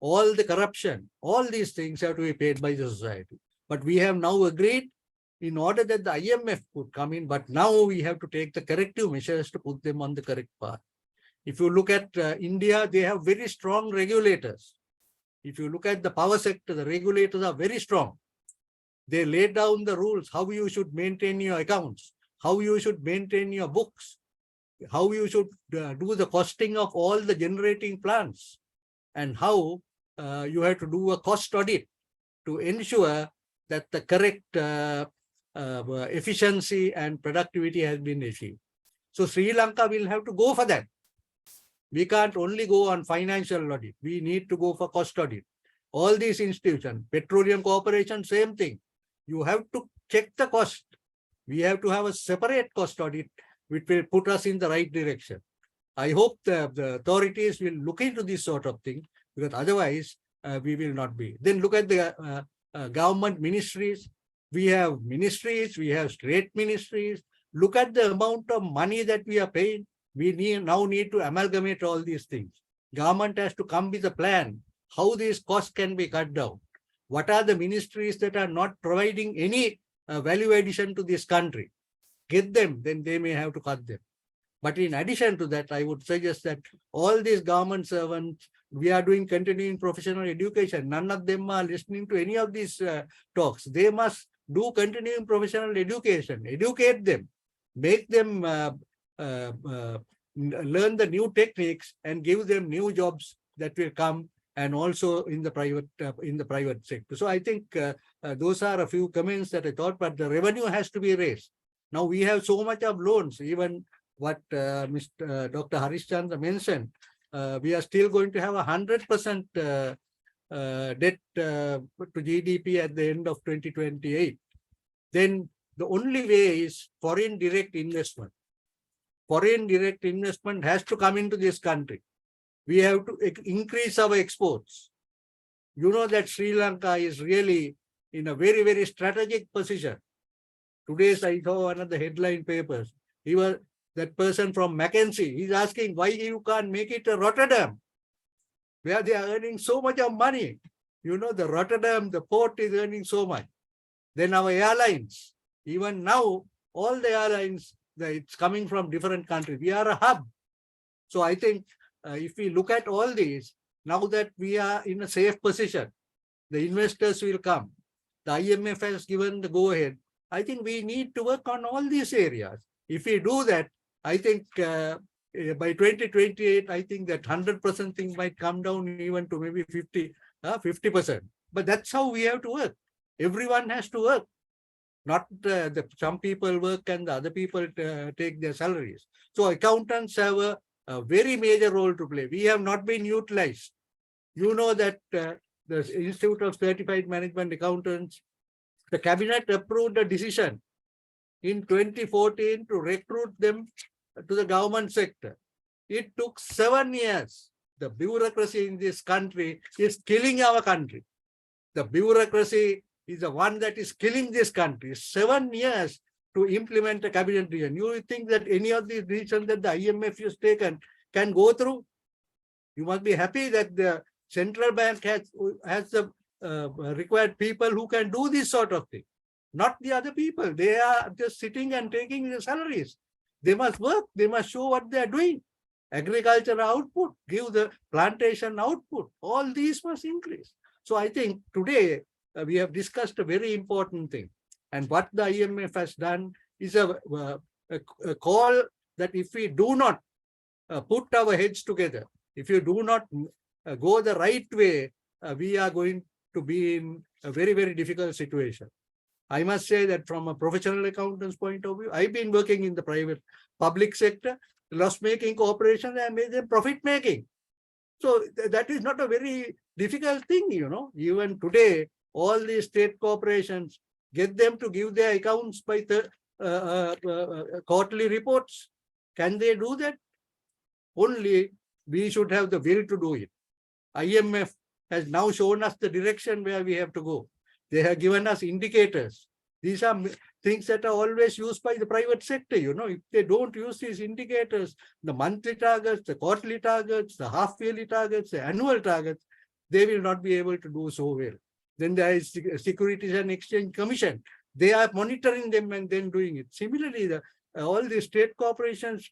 all the corruption, all these things have to be paid by the society. But we have now agreed in order that the IMF could come in, but now we have to take the corrective measures to put them on the correct path. If you look at India, they have very strong regulators. If you look at the power sector, the regulators are very strong. They lay down the rules, how you should maintain your accounts, how you should maintain your books, how you should do the costing of all the generating plants, and how you have to do a cost audit to ensure that the correct efficiency and productivity has been achieved. So Sri Lanka will have to go for that. We can't only go on financial audit. We need to go for cost audit. All these institutions, Petroleum Corporation, same thing. You have to check the cost. We have to have a separate cost audit which will put us in the right direction. I hope the authorities will look into this sort of thing, because otherwise we will not be. Then look at the government ministries. We have ministries, we have state ministries. Look at the amount of money that we are paying. We now need to amalgamate all these things. Government has to come with a plan how these costs can be cut down. What are the ministries that are not providing any value addition to this country? Get them, then they may have to cut them. But in addition to that, I would suggest that all these government servants, we are doing continuing professional education. None of them are listening to any of these talks. They must do continuing professional education, educate them, make them learn the new techniques and give them new jobs that will come, and also in the private sector. So I think those are a few comments that I thought, but the revenue has to be raised. Now we have so much of loans, even what Dr. Harishchandra mentioned, we are still going to have 100% debt to GDP at the end of 2028. Then the only way is foreign direct investment. Foreign direct investment has to come into this country. We have to increase our exports. You know that Sri Lanka is really in a very, very strategic position. Today, I saw one of the headline papers. That person from McKinsey, he's asking why you can't make it a Rotterdam, where they are earning so much of money. You know, the Rotterdam, the port is earning so much. Then our airlines, even now, all the airlines, it's coming from different countries. We are a hub. So I think if we look at all these, now that we are in a safe position, the investors will come. The IMF has given the go-ahead. I think we need to work on all these areas. If we do that, I think by 2028, I think that 100% thing might come down even to maybe 50%. But that's how we have to work. Everyone has to work. Not some people work and the other people take their salaries. So accountants have a very major role to play. We have not been utilized. You know that the Institute of Certified Management Accountants, the cabinet approved a decision in 2014 to recruit them to the government sector. It took 7 years. The bureaucracy in this country is killing our country. The bureaucracy is the one that is killing this country. 7 years to implement a cabinet decision. You think that any of these decisions that the IMF has taken can go through? You must be happy that the central bank has the required people who can do this sort of thing. Not the other people. They are just sitting and taking the salaries. They must work. They must show what they are doing. Agricultural output, give the plantation output. All these must increase. So I think today we have discussed a very important thing. And what the IMF has done is a call that if we do not put our heads together, if you do not go the right way, we are going to be in a very, very difficult situation. I must say that from a professional accountant's point of view, I've been working in the public sector, loss-making corporations, and made them profit-making. So that is not a very difficult thing, you know. Even today, all these state corporations, get them to give their accounts by the quarterly reports. Can they do that? Only we should have the will to do it. IMF has now shown us the direction where we have to go. They have given us indicators. These are things that are always used by the private sector. You know, if they don't use these indicators, the monthly targets, the quarterly targets, the half-yearly targets, the annual targets, they will not be able to do so well. Then there is Securities and Exchange Commission. They are monitoring them and then doing it. Similarly, all the state corporations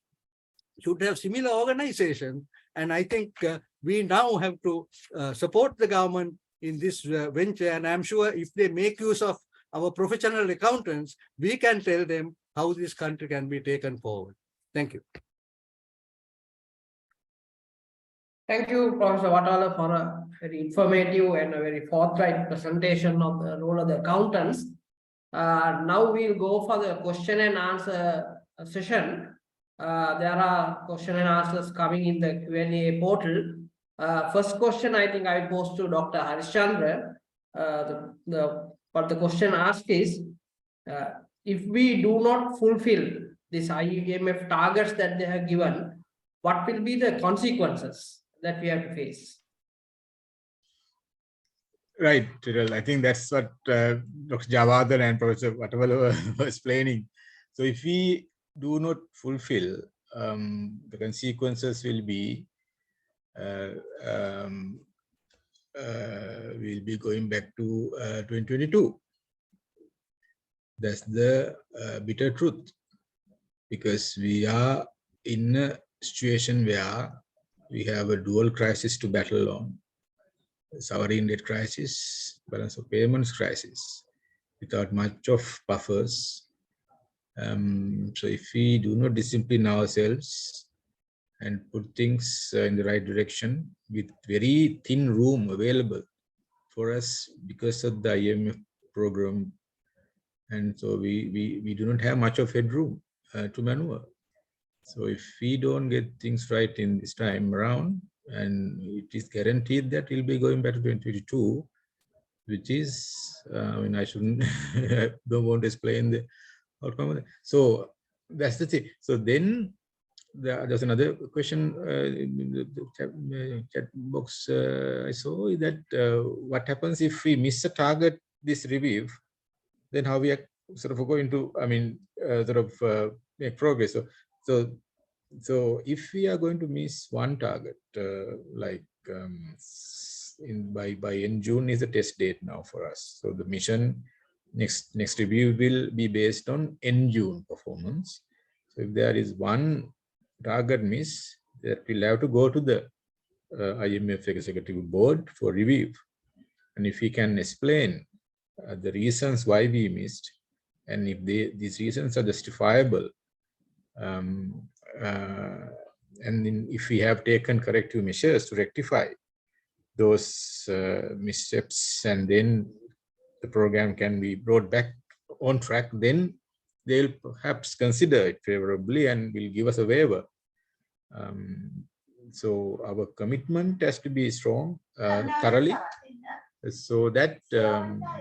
should have similar organizations. And I think we now have to support the government in this venture. And I'm sure if they make use of our professional accountants, we can tell them how this country can be taken forward. Thank you. Thank you, Professor Watala, for a very informative and a very forthright presentation of the role of the accountants. Now we'll go for the question and answer session. There are question and answers coming in the Q&A portal. First question, I think I will pose to Dr. Harishchandra. What the question asked is, if we do not fulfill this IMF targets that they have given, what will be the consequences that we have to face? Right, Tiril. I think that's what Dr. Javadar and Professor Watawala was explaining. So if we do not fulfill, the consequences will be we'll be going back to 2022. That's the bitter truth, because we are in a situation where we have a dual crisis to battle on. Sovereign debt crisis, balance of payments crisis, without much of buffers. So if we do not discipline ourselves and put things in the right direction with very thin room available for us because of the IMF program, and so we do not have much of headroom to maneuver. So if we don't get things right in this time around, and it is guaranteed that we'll be going back to 2022, which is, I mean, I shouldn't, I don't want to explain the outcome of that. So that's the thing. So then there's another question in the chat box I saw, is that what happens if we miss a target this review, then how we are sort of going to, I mean, make progress. So if we are going to miss one target, by end June is a test date now for us. So the mission next review will be based on end June performance. So if there is one target miss, that we'll have to go to the IMF Executive Board for review. And if we can explain the reasons why we missed, and if these reasons are justifiable, and then if we have taken corrective measures to rectify those missteps, and then the program can be brought back on track, then they'll perhaps consider it favorably and will give us a waiver. So our commitment has to be strong, thoroughly, so that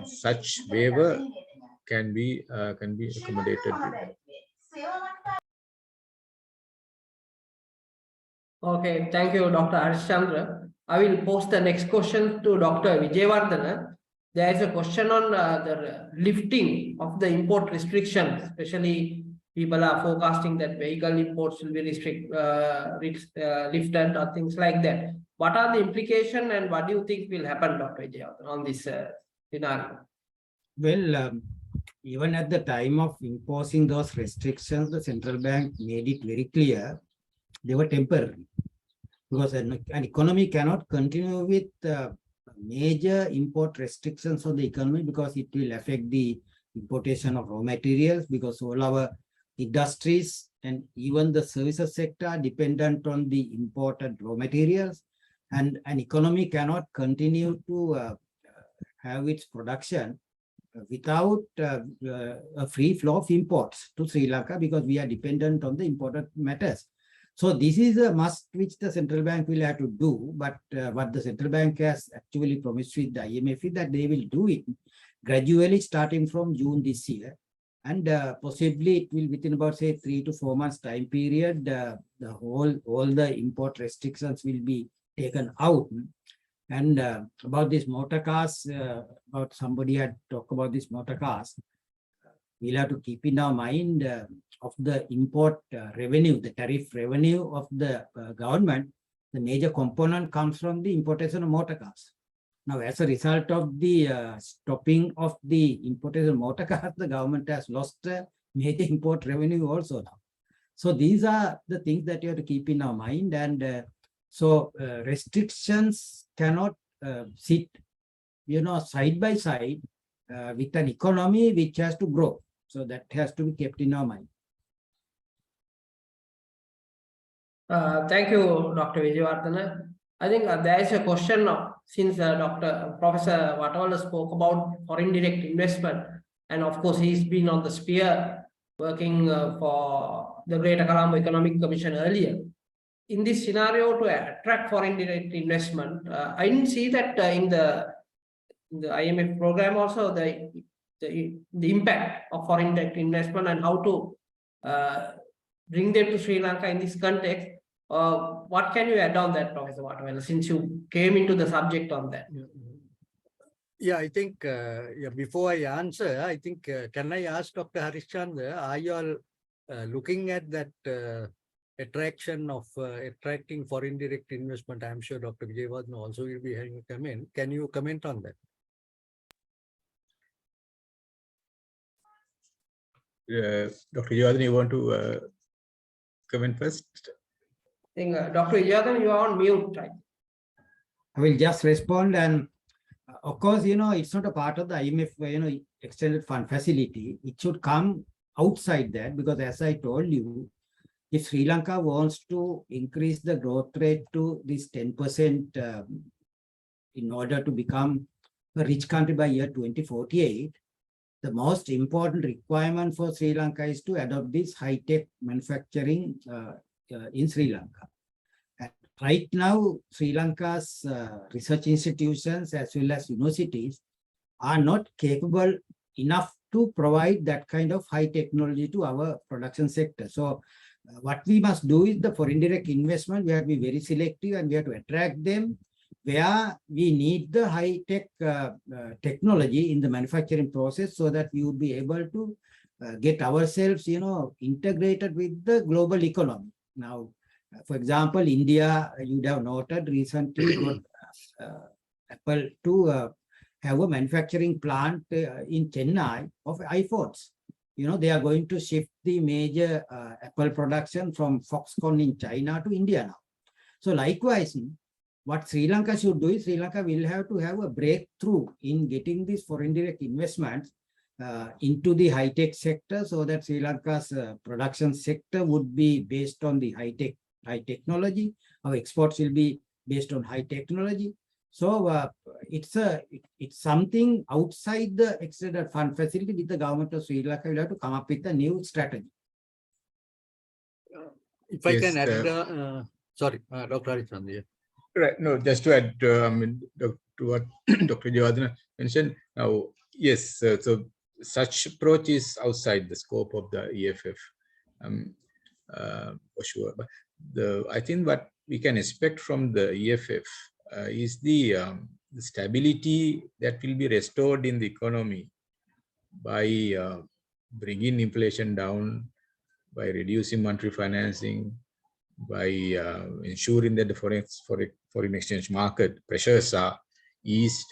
such waiver can be accommodated. Okay, thank you, Dr. Harishchandra. I will post the next question to Dr. Vijayawardena. There is a question on the lifting of the import restrictions, especially people are forecasting that vehicle imports will be lifted or things like that. What are the implications and what do you think will happen, Dr. Vijayawardena, on this scenario? Well, even at the time of imposing those restrictions, the central bank made it very clear they were temporary, because an economy cannot continue with major import restrictions on the economy, because it will affect the importation of raw materials, because all our industries and even the services sector are dependent on the imported raw materials, and an economy cannot continue to have its production without a free flow of imports to Sri Lanka, because we are dependent on the imported matters. So this is a must which the central bank will have to do. But what the central bank has actually promised with the IMF is that they will do it gradually starting from June this year. And possibly it will, within about, say, 3 to 4 months time period, all the import restrictions will be taken out. And about this motor cars, about somebody had talked about this motor cars, we'll have to keep in our mind of the import revenue, the tariff revenue of the government. The major component comes from the importation of motor cars. Now, as a result of the stopping of the importation of motor cars, the government has lost major import revenue also now. So these are the things that you have to keep in our mind. And so restrictions cannot sit, side by side with an economy which has to grow. So that has to be kept in our mind. Thank you, Dr. Vijayawardena. I think there is a question now, since Professor Watawala spoke about foreign direct investment, and of course he's been on the sphere working for the Greater Colombo Economic Commission earlier. In this scenario, to attract foreign direct investment, I didn't see that in the IMF program also the impact of foreign direct investment and how to bring them to Sri Lanka in this context. What can you add on that, Professor Watawala, since you came into the subject on that? Yeah, I think, before I answer, I think, can I ask Dr. Harishchandra, are you all looking at that attraction of attracting foreign direct investment. I'm sure Dr. Vijayawardhan also will be having a comment. Can you comment on that? Dr. Vijayawardhan, you want to comment first? I think Dr. Vijayawardhan, you are on mute, right? I will just respond. And of course, it's not a part of the IMF, extended fund facility. It should come outside that, because as I told you, if Sri Lanka wants to increase the growth rate to this 10% in order to become a rich country by year 2048, the most important requirement for Sri Lanka is to adopt this high-tech manufacturing in Sri Lanka. And right now, Sri Lanka's research institutions as well as universities are not capable enough to provide that kind of high technology to our production sector. So what we must do is the foreign direct investment, we have to be very selective and we have to attract them where we need the high-tech technology in the manufacturing process, so that we would be able to get ourselves, integrated with the global economy. Now, for example, India, you'd have noted recently got Apple to have a manufacturing plant in Chennai of iPhones. They are going to shift the major Apple production from Foxconn in China to India now. So likewise, what Sri Lanka should do is Sri Lanka will have to have a breakthrough in getting these foreign direct investments into the high-tech sector, so that Sri Lanka's production sector would be based on the high technology. Our exports will be based on high technology. So it's something outside the extended fund facility, with the government of Sri Lanka will have to come up with a new strategy. If I can add, sorry, Dr. Harichandra. Right. No, just to add to what Dr. Vijayawardhan mentioned. Now, yes, so such approach is outside the scope of the EFF, for sure. But I think what we can expect from the EFF is the stability that will be restored in the economy by bringing inflation down, by reducing monetary financing, by ensuring that the foreign exchange market pressures are eased,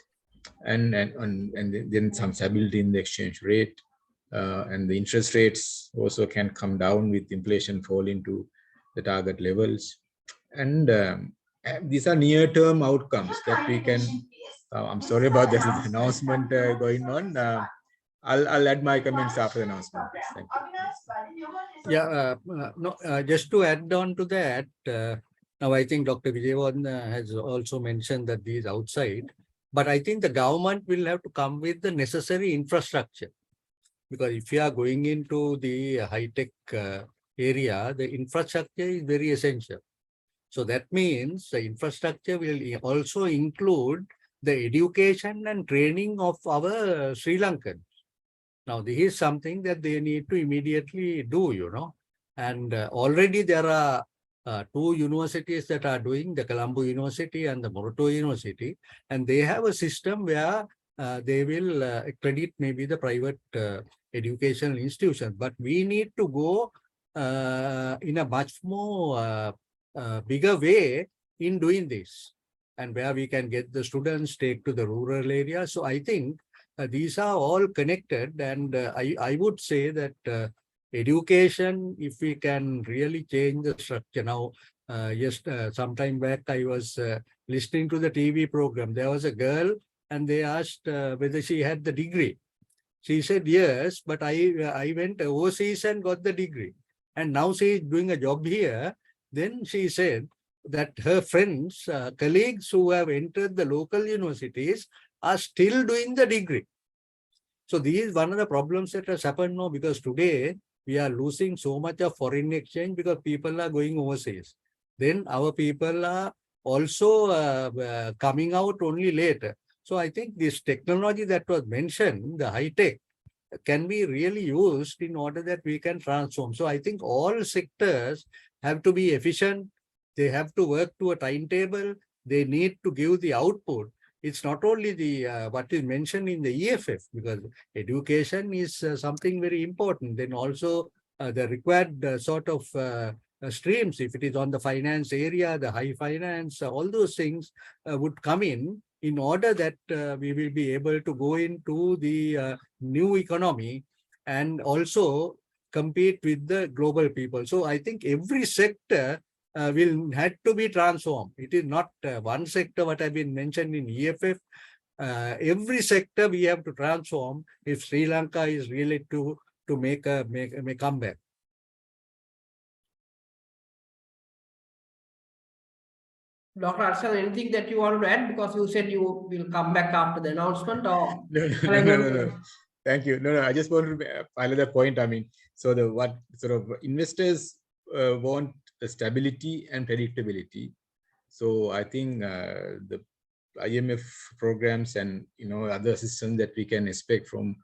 and then some stability in the exchange rate, and the interest rates also can come down with inflation falling to the target levels. And these are near-term outcomes that we can. I'm sorry about this announcement going on. I'll add my comments after the announcement. Thank you. Yeah, no, just to add on to that, now I think Dr. Vijayawardhan has also mentioned that these outside, but I think the government will have to come with the necessary infrastructure, because if you are going into the high-tech area, the infrastructure is very essential. So that means the infrastructure will also include the education and training of our Sri Lankans. Now, this is something that they need to immediately do, and already there are two universities that are doing, the Colombo University and the Morto University, and they have a system where they will accredit maybe the private educational institutions. But we need to go in a much more bigger way in doing this, and where we can get the students take to the rural area. So I think these are all connected, and I would say that education, if we can really change the structure. Now, just some time back, I was listening to the TV program. There was a girl, and they asked whether she had the degree. She said yes, but I went overseas and got the degree, and now she is doing a job here. Then she said that her friends, colleagues who have entered the local universities are still doing the degree. So this is one of the problems that has happened now, because today we are losing so much of foreign exchange because people are going overseas. Then our people are also coming out only later. So I think this technology that was mentioned, the high tech, can be really used in order that we can transform. So I think all sectors have to be efficient. They have to work to a timetable. They need to give the output. It's not only the what is mentioned in the EFF, because education is something very important. Then also the required sort of streams. If it is on the finance area, the high finance, all those things would come in order that we will be able to go into the new economy and also compete with the global people. So I think every sector will have to be transformed. It is not one sector what have been mentioned in EFF. Every sector we have to transform if Sri Lanka is really to make a comeback. Dr. Arsan, anything that you want to add? Because you said you will come back after the announcement, or No. Thank you. No, I just want to highlight the point. I mean, so what sort of investors want stability and predictability. So I think the IMF programs and other assistance that we can expect from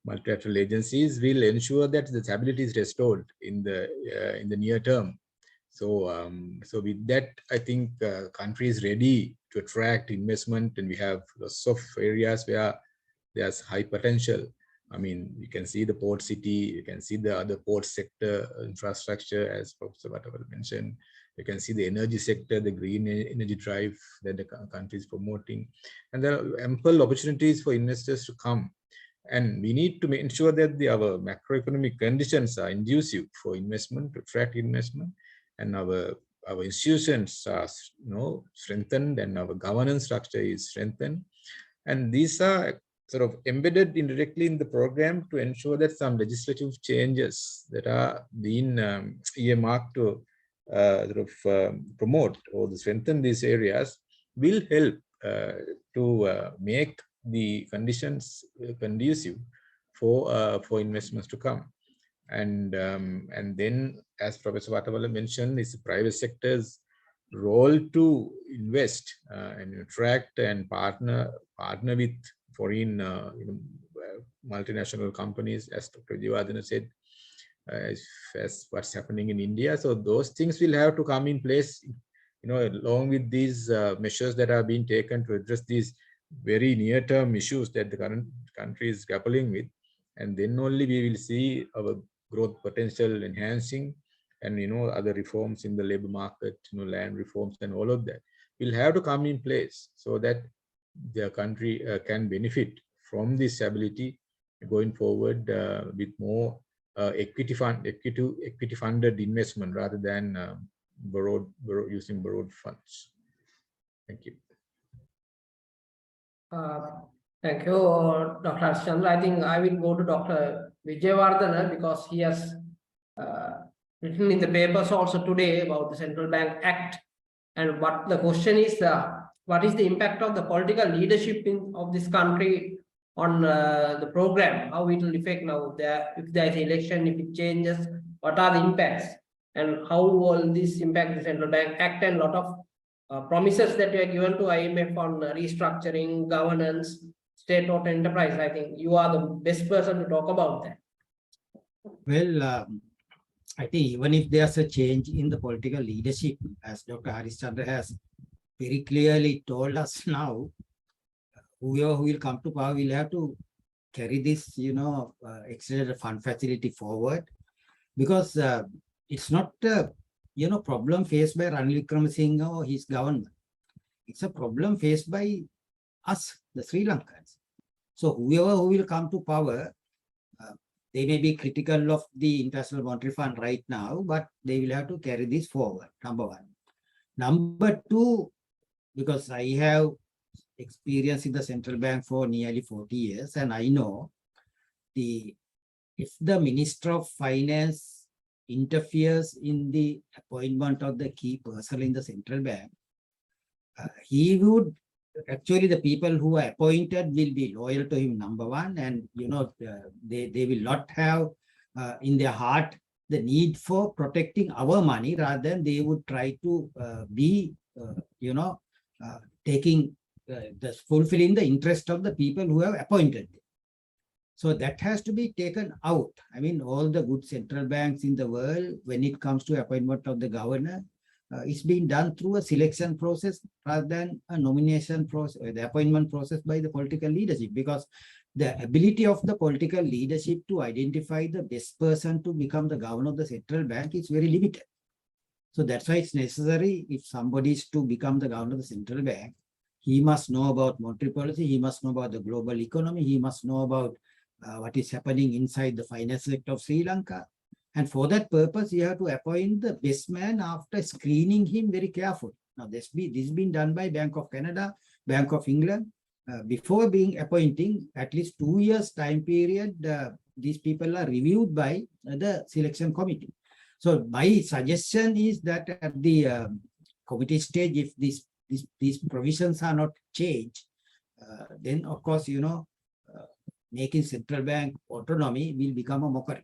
multilateral agencies will ensure that the stability is restored in the near term. So so with that, I think country is ready to attract investment, and we have lots of areas where there's high potential. I mean, you can see the port city, you can see the other port sector infrastructure, as Professor Vataval mentioned. You can see the energy sector, the green energy drive that the country is promoting. And there are ample opportunities for investors to come. And we need to ensure that our macroeconomic conditions are conducive for investment, to attract investment, and our institutions are strengthened, and our governance structure is strengthened. And these are sort of embedded indirectly in the program to ensure that some legislative changes that are being earmarked to promote or to strengthen these areas will help to make the conditions conducive for investments to come. And then, as Professor Vatavala mentioned, it's the private sector's role to invest and attract and partner with foreign multinational companies, as Dr. Jivadana said, as what's happening in India. So those things will have to come in place, along with these measures that are being taken to address these very near-term issues that the current country is grappling with. And then only we will see our growth potential enhancing, and other reforms in the labor market, land reforms and all of that will have to come in place so that the country can benefit from this stability going forward with more equity funded investment rather than using borrowed funds. Thank you. Thank you, Dr. Chandra. I think I will go to Dr. Vijayawardena because he has written in the papers also today about the Central Bank Act, and what the question is, what is the impact of the political leadership of this country on the program, how it will affect now, if there is election, if it changes, what are the impacts, and how will this impact the Central Bank Act, and a lot of promises that were given to IMF on restructuring, governance, state-owned enterprise. I think you are the best person to talk about that. Well, I think even if there's a change in the political leadership, as Dr. Haris Chandra has very clearly told us now, whoever will come to power will have to carry this, extended fund facility forward, because it's not a, problem faced by Ranil Wickremesinghe or his government. It's a problem faced by us, the Sri Lankans. So whoever who will come to power, they may be critical of the International Monetary Fund right now, but they will have to carry this forward, number one. Number two, because I have experience in the central bank for nearly 40 years, and I know if the Minister of Finance interferes in the appointment of the key person in the central bank, he would actually, the people who are appointed will be loyal to him, number one, and they will not have in their heart the need for protecting our money, rather than they would try to be fulfilling the interest of the people who have appointed them. So that has to be taken out. I mean, all the good central banks in the world, when it comes to appointment of the governor, it's being done through a selection process rather than a nomination process, the appointment process by the political leadership, because the ability of the political leadership to identify the best person to become the governor of the central bank is very limited. So that's why it's necessary, if somebody is to become the governor of the central bank, he must know about monetary policy, he must know about the global economy, he must know about what is happening inside the finance sector of Sri Lanka. And for that purpose, you have to appoint the best man after screening him very carefully. Now, this has been done by Bank of Canada, Bank of England. Before being appointing, at least 2 years time period, these people are reviewed by the selection committee. So my suggestion is that at the committee stage, if these provisions are not changed, then of course, making central bank autonomy will become a mockery.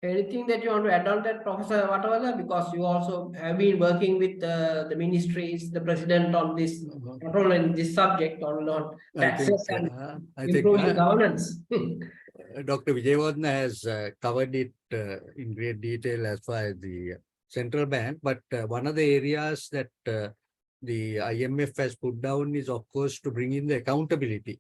Anything that you want to add on that, Professor Watawala? Because you also have been working with the ministries, the president on this, not only in this subject, on taxes and improving governance. Dr. Vijayawardena has covered it in great detail as far as the central bank, but one of the areas that the IMF has put down is, of course, to bring in the accountability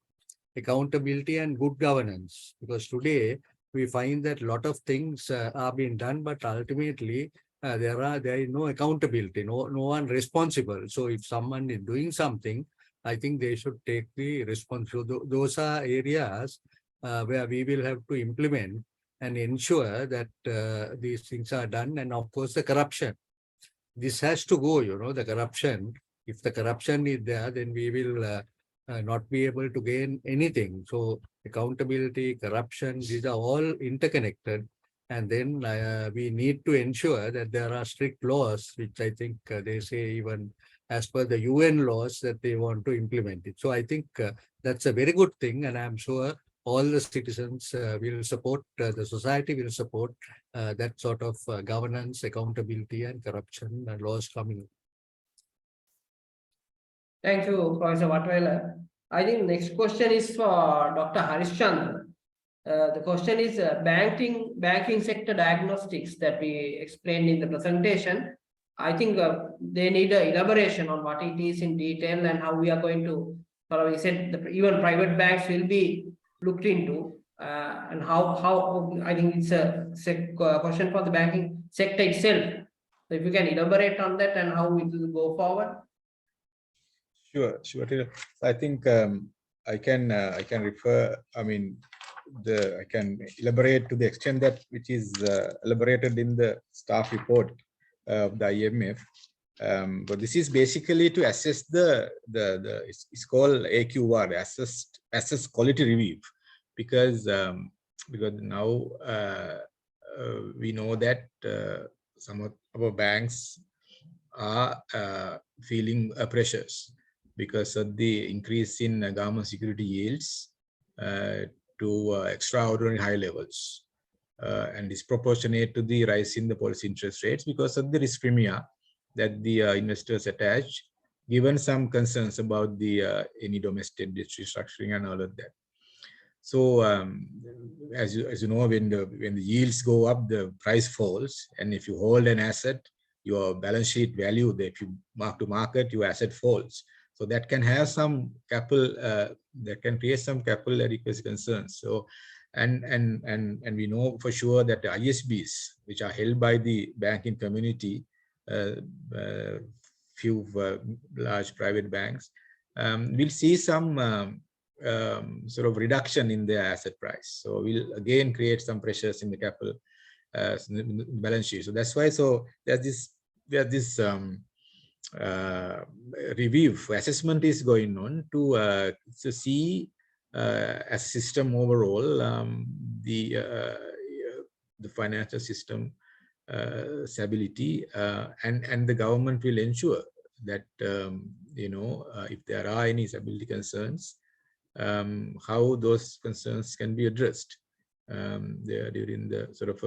and good governance, because today we find that a lot of things are being done, but ultimately there is no accountability, no one responsible. So if someone is doing something, I think they should take the responsibility. Those are areas where we will have to implement and ensure that these things are done. And of course, the corruption. This has to go, the corruption. If the corruption is there, then we will not be able to gain anything. So accountability, corruption, these are all interconnected. And then we need to ensure that there are strict laws, which I think they say even as per the UN laws that they want to implement it. So I think that's a very good thing. And I'm sure all the citizens will support, the society will support that sort of governance, accountability and corruption laws coming. Thank you, Professor Watawala. I think next question is for Dr. Harishchandra. The question is banking sector diagnostics that we explained in the presentation. I think they need an elaboration on what it is in detail and how we are going to, we said that even private banks will be looked into, and how I think it's a question for the banking sector itself. So if you can elaborate on that and how it will go forward. Sure. I think I can refer. I mean, I can elaborate to the extent that which is elaborated in the staff report of the IMF. But this is basically to assess it's called AQR, assess quality review, because now we know that some of our banks are feeling pressures because of the increase in government security yields to extraordinary high levels, and disproportionate to the rise in the policy interest rates because of the risk premia that the investors attach, given some concerns about the any domestic debt restructuring and all of that. So as you know, when the yields go up, the price falls, and if you hold an asset, your balance sheet value, if you mark to market, your asset falls. So that can have some capital, that can create some capital adequacy concerns. So, and we know for sure that the ISBs, which are held by the banking community, few large private banks, will see some sort of reduction in their asset price. So we'll again create some pressures in the capital balance sheet. So that's why. So there's this review assessment is going on to see as a system overall the financial system stability, and the government will ensure that if there are any stability concerns, how those concerns can be addressed during the sort of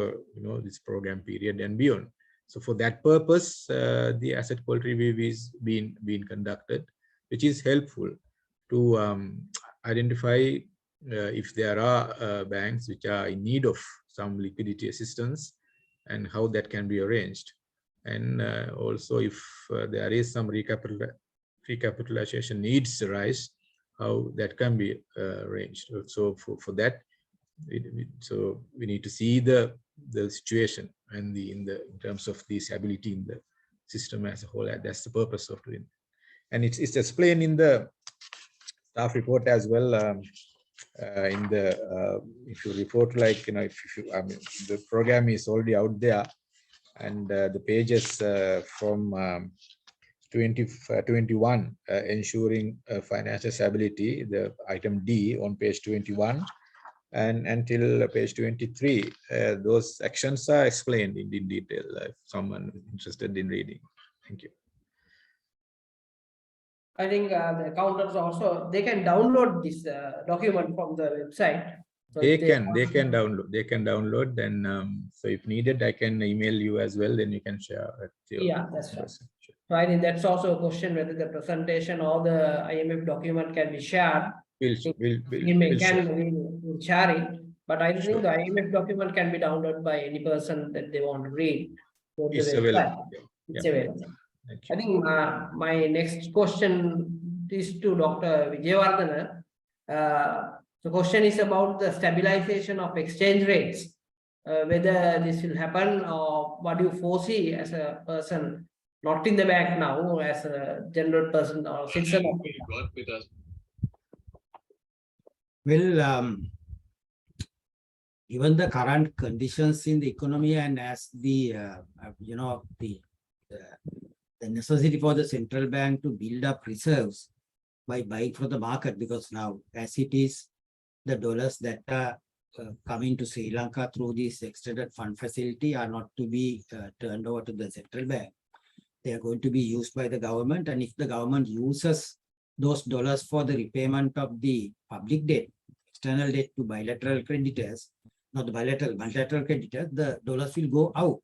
this program period and beyond. So for that purpose, the asset quality review is being conducted, which is helpful to identify if there are banks which are in need of some liquidity assistance and how that can be arranged. And also if there is some recapitalization needs arise, how that can be arranged. So for that, so we need to see the the situation and in terms of the stability in the system as a whole. That's the purpose of doing. And it's explained in the staff report as well. In the if you report, like, you know, if you, I mean, the program is already out there, and the pages from 21 ensuring financial stability, the item D on page 21 and until page 23, those actions are explained in detail if someone is interested in reading. Thank you. I think the accountants also, they can download this document from the website. So They can download. Then so if needed, I can email you as well. Then you can share it. Yeah, that's right. So I think that's also a question whether the presentation or the IMF document can be shared. We'll share it. But I think Sure. the IMF document can be downloaded by any person that they want to read. It's available. It's available. I think my next question is to Dr. Vijayawardena. The question is about the stabilization of exchange rates, whether this will happen or what do you foresee as a person not in the bank now, as a general person or citizen of the bank. Well, given the current conditions in the economy and as the the necessity for the central bank to build up reserves by buying from the market, because now as it is, the dollars that are coming to Sri Lanka through this extended fund facility are not to be turned over to the central bank. They are going to be used by the government, and if the government uses those dollars for the repayment of the public debt, external debt to bilateral creditors, not the bilateral, multilateral creditors, the dollars will go out.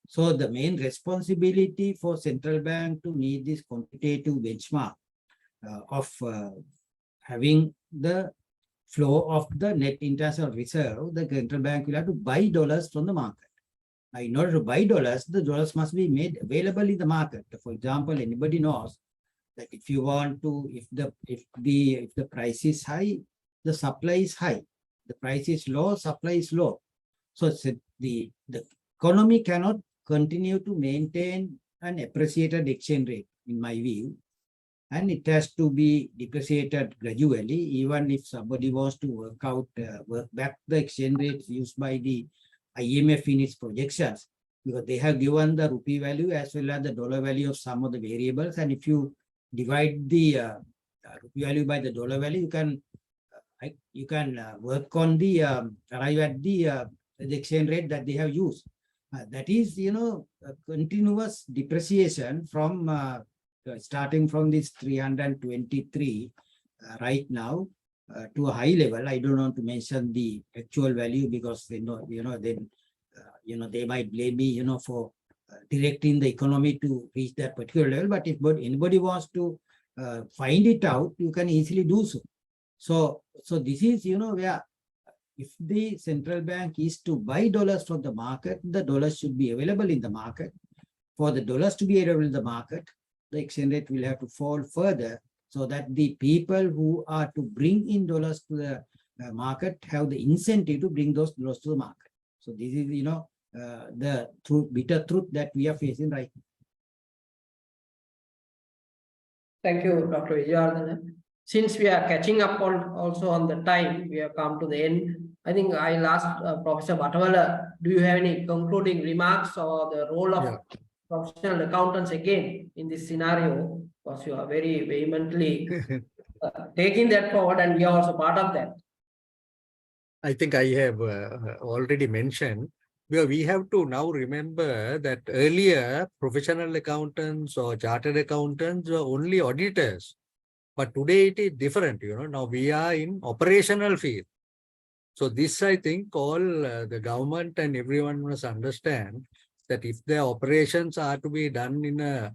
So the main responsibility for central bank to meet this quantitative benchmark of having the flow of the net international reserve, the central bank will have to buy dollars from the market. Now, in order to buy dollars, the dollars must be made available in the market. For example, anybody knows that if you want to, if the price is high, the supply is high. The price is low, supply is low. So the economy cannot continue to maintain an appreciated exchange rate, in my view. And it has to be depreciated gradually, even if somebody wants to work back the exchange rates used by the IMF in its projections, because they have given the rupee value as well as the dollar value of some of the variables. And if you divide the rupee value by the dollar value, you can work on the arrive at the exchange rate that they have used. That is, a continuous depreciation from starting from this 323 right now to a high level. I don't want to mention the actual value because they might blame me, for directing the economy to reach that particular level. But if anybody wants to find it out, you can easily do so. So this is, where if the central bank is to buy dollars from the market, the dollars should be available in the market. For the dollars to be available in the market, the exchange rate will have to fall further so that the people who are to bring in dollars to the market have the incentive to bring those dollars to the market. So this is, the bitter truth that we are facing right now. Thank you, Dr. Vijayawardena. Since we are catching up also on the time, we have come to the end. I think I'll ask Professor Bhattawala, do you have any concluding remarks or the role of professional accountants again in this scenario? Because you are very vehemently taking that forward and we are also part of that. I think I have already mentioned, because we have to now remember that earlier professional accountants or chartered accountants were only auditors. But today it is different, now we are in operational field. So this, I think, all the government and everyone must understand that if their operations are to be done in a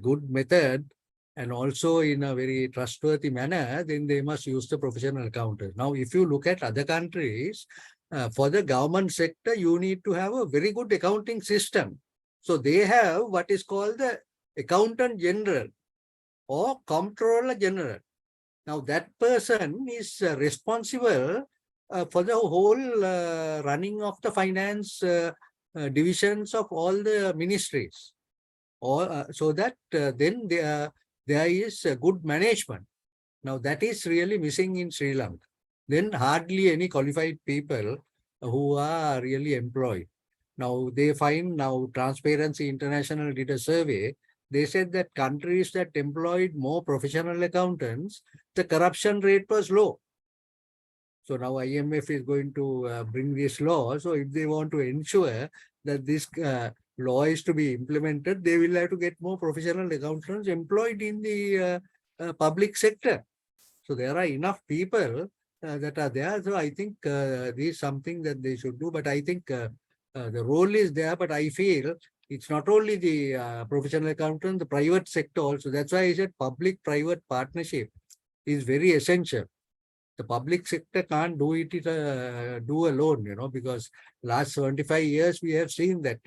good method and also in a very trustworthy manner, then they must use the professional accountants. Now, if you look at other countries, for the government sector, you need to have a very good accounting system. So they have what is called the accountant general or comptroller general. Now that person is responsible for the whole running of the finance divisions of all the ministries, or so that then there is a good management. Now that is really missing in Sri Lanka. Then hardly any qualified people who are really employed. Now they find, now Transparency International did a survey. They said that countries that employed more professional accountants, the corruption rate was low. So now IMF is going to bring this law. So if they want to ensure that this law is to be implemented, they will have to get more professional accountants employed in the public sector. So there are enough people that are there. So I think this is something that they should do. But I think the role is there. But I feel it's not only the professional accountant, the private sector also. That's why I said public-private partnership is very essential. The public sector can't do it do alone, because last 75 years we have seen that,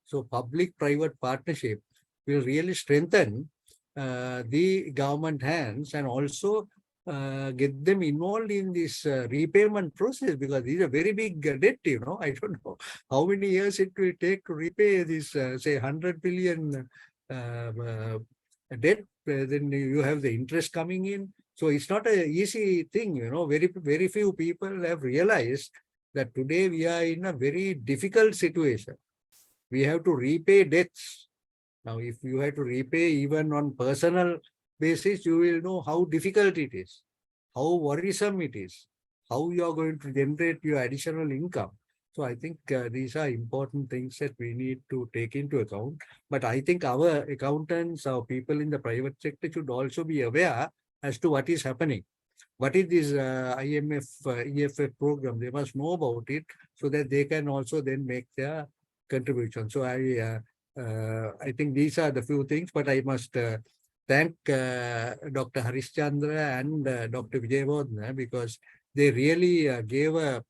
So public-private partnership will really strengthen the government hands and also get them involved in this repayment process, because these are very big debt, I don't know how many years it will take to repay this, say, 100 billion debt. Then you have the interest coming in. So it's not an easy thing, very few people have realized that today we are in a very difficult situation. We have to repay debts. Now, if you have to repay even on personal basis, you will know how difficult it is, how worrisome it is, how you are going to generate your additional income. So I think these are important things that we need to take into account. But I think our accountants, our people in the private sector should also be aware as to what is happening. What is this IMF, EFF program? They must know about it so that they can also then make their contribution. So I think these are the few things, but I must thank Dr. Harishchandra and Dr. Vijayawardena, because they really gave a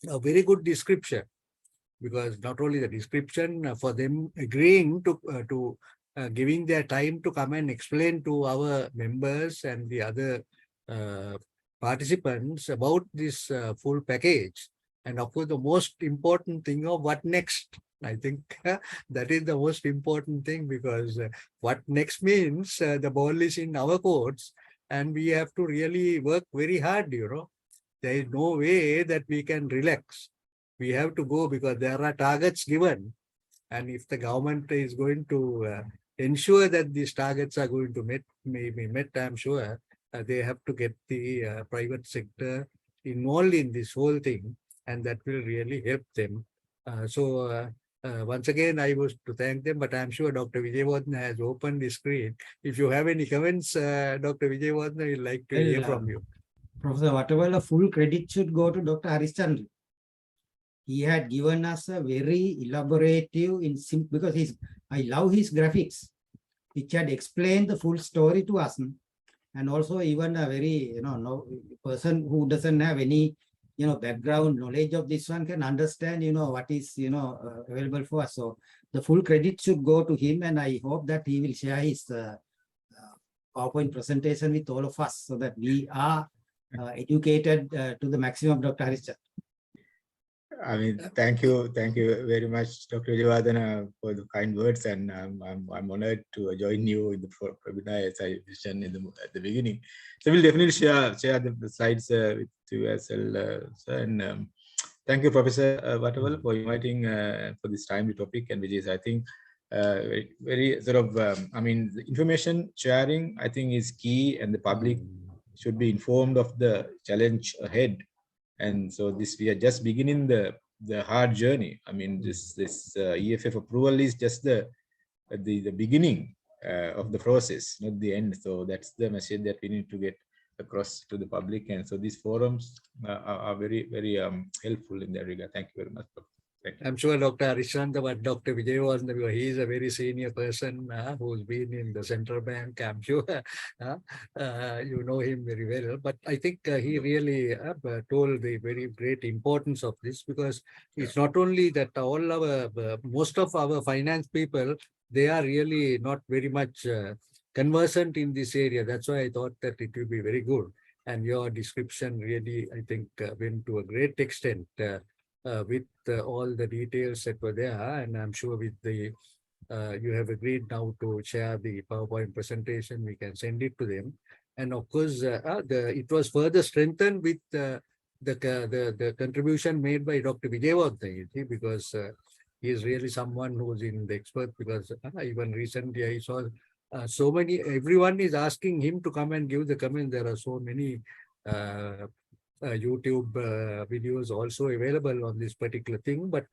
very good description. Because not only the description, for them agreeing to giving their time to come and explain to our members and the other participants about this full package. And of course, the most important thing of what next. I think that is the most important thing, because what next means the ball is in our courts and we have to really work very hard, There is no way that we can relax. We have to go, because there are targets given. And if the government is going to ensure that these targets are going to be met, I'm sure they have to get the private sector involved in this whole thing, and that will really help them. Once again, I was to thank them, but I'm sure Dr. Vijayawardena has opened the screen. If you have any comments, Dr. Vijayawardena, we'd like to hear from you. Professor Wattawala, full credit should go to Dr. Harishchandra. He had given us a very elaborative, because I love his graphics, which had explained the full story to us. And also even a very, person who doesn't have any, background knowledge of this one can understand, what is, available for us. So the full credit should go to him, and I hope that he will share his PowerPoint presentation with all of us so that we are educated to the maximum, Dr. Harishchandra. I mean, thank you very much, Dr. Vijayawardena, for the kind words, and I'm honored to join you in the webinar, as I mentioned at the beginning. So we'll definitely share the slides with you as well, sir. And thank you, Professor Wattawala, for inviting for this timely topic, and which is, I think, very sort of, the information sharing, I think, is key, and the public should be informed of the challenge ahead. And so we are just beginning the hard journey. I mean, this EFF approval is just the beginning of the process, not the end. So that's the message that we need to get across to the public. And so these forums are very, very helpful in that regard. Thank you very much. I'm sure Dr. Harishchandra, but Dr. Vijayawardena, he is a very senior person who's been in the central bank. I'm sure you know him very well. But I think he really told the very great importance of this, because it's not only that most of our finance people, they are really not very much conversant in this area. That's why I thought that it will be very good And your description really, I think, went to a great extent with all the details that were there. And I'm sure with the you have agreed now to share the PowerPoint presentation. We can send it to them. And of course, it was further strengthened with the contribution made by Dr. Vijayawardena, because he is really someone who's in the expert, because even recently I saw so many, everyone is asking him to come and give the comment. There are so many YouTube videos also available on this particular thing, but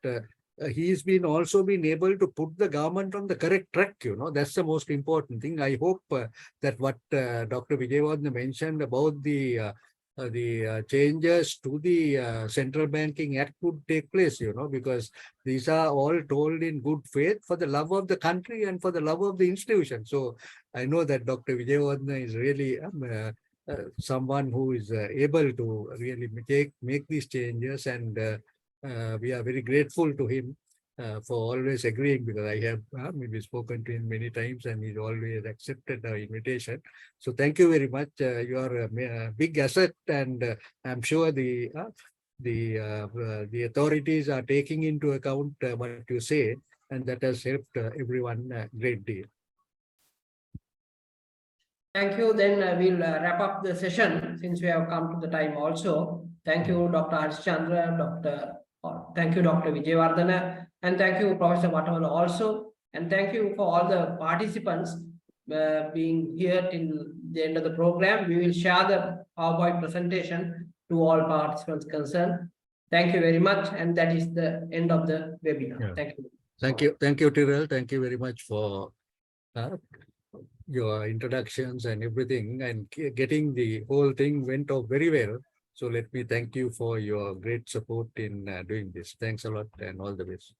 he's been also been able to put the government on the correct track. That's the most important thing. I hope that what Dr. Vijayawardena mentioned about the changes to the Central Banking Act would take place, because these are all told in good faith for the love of the country and for the love of the institution. So I know that Dr. Vijayawardena is really someone who is able to really make these changes, and we are very grateful to him for always agreeing, because I have maybe spoken to him many times and he's always accepted our invitation. So thank you very much. You are a big asset, and I'm sure the authorities are taking into account what you say, and that has helped everyone a great deal. Thank you. Then we'll wrap up the session since we have come to the time also. Thank you, Dr. Harishchandra, thank you, Dr. Vijayawardena, and thank you, Professor Vattavala also. And thank you for all the participants being here till the end of the program. We will share the PowerPoint presentation to all participants concerned. Thank you very much. And that is the end of the webinar. Yeah. Thank you. Thank you. Thank you, Tyrell. Thank you very much for your introductions and everything, and getting the whole thing went off very well. So let me thank you for your great support in doing this. Thanks a lot and all the best.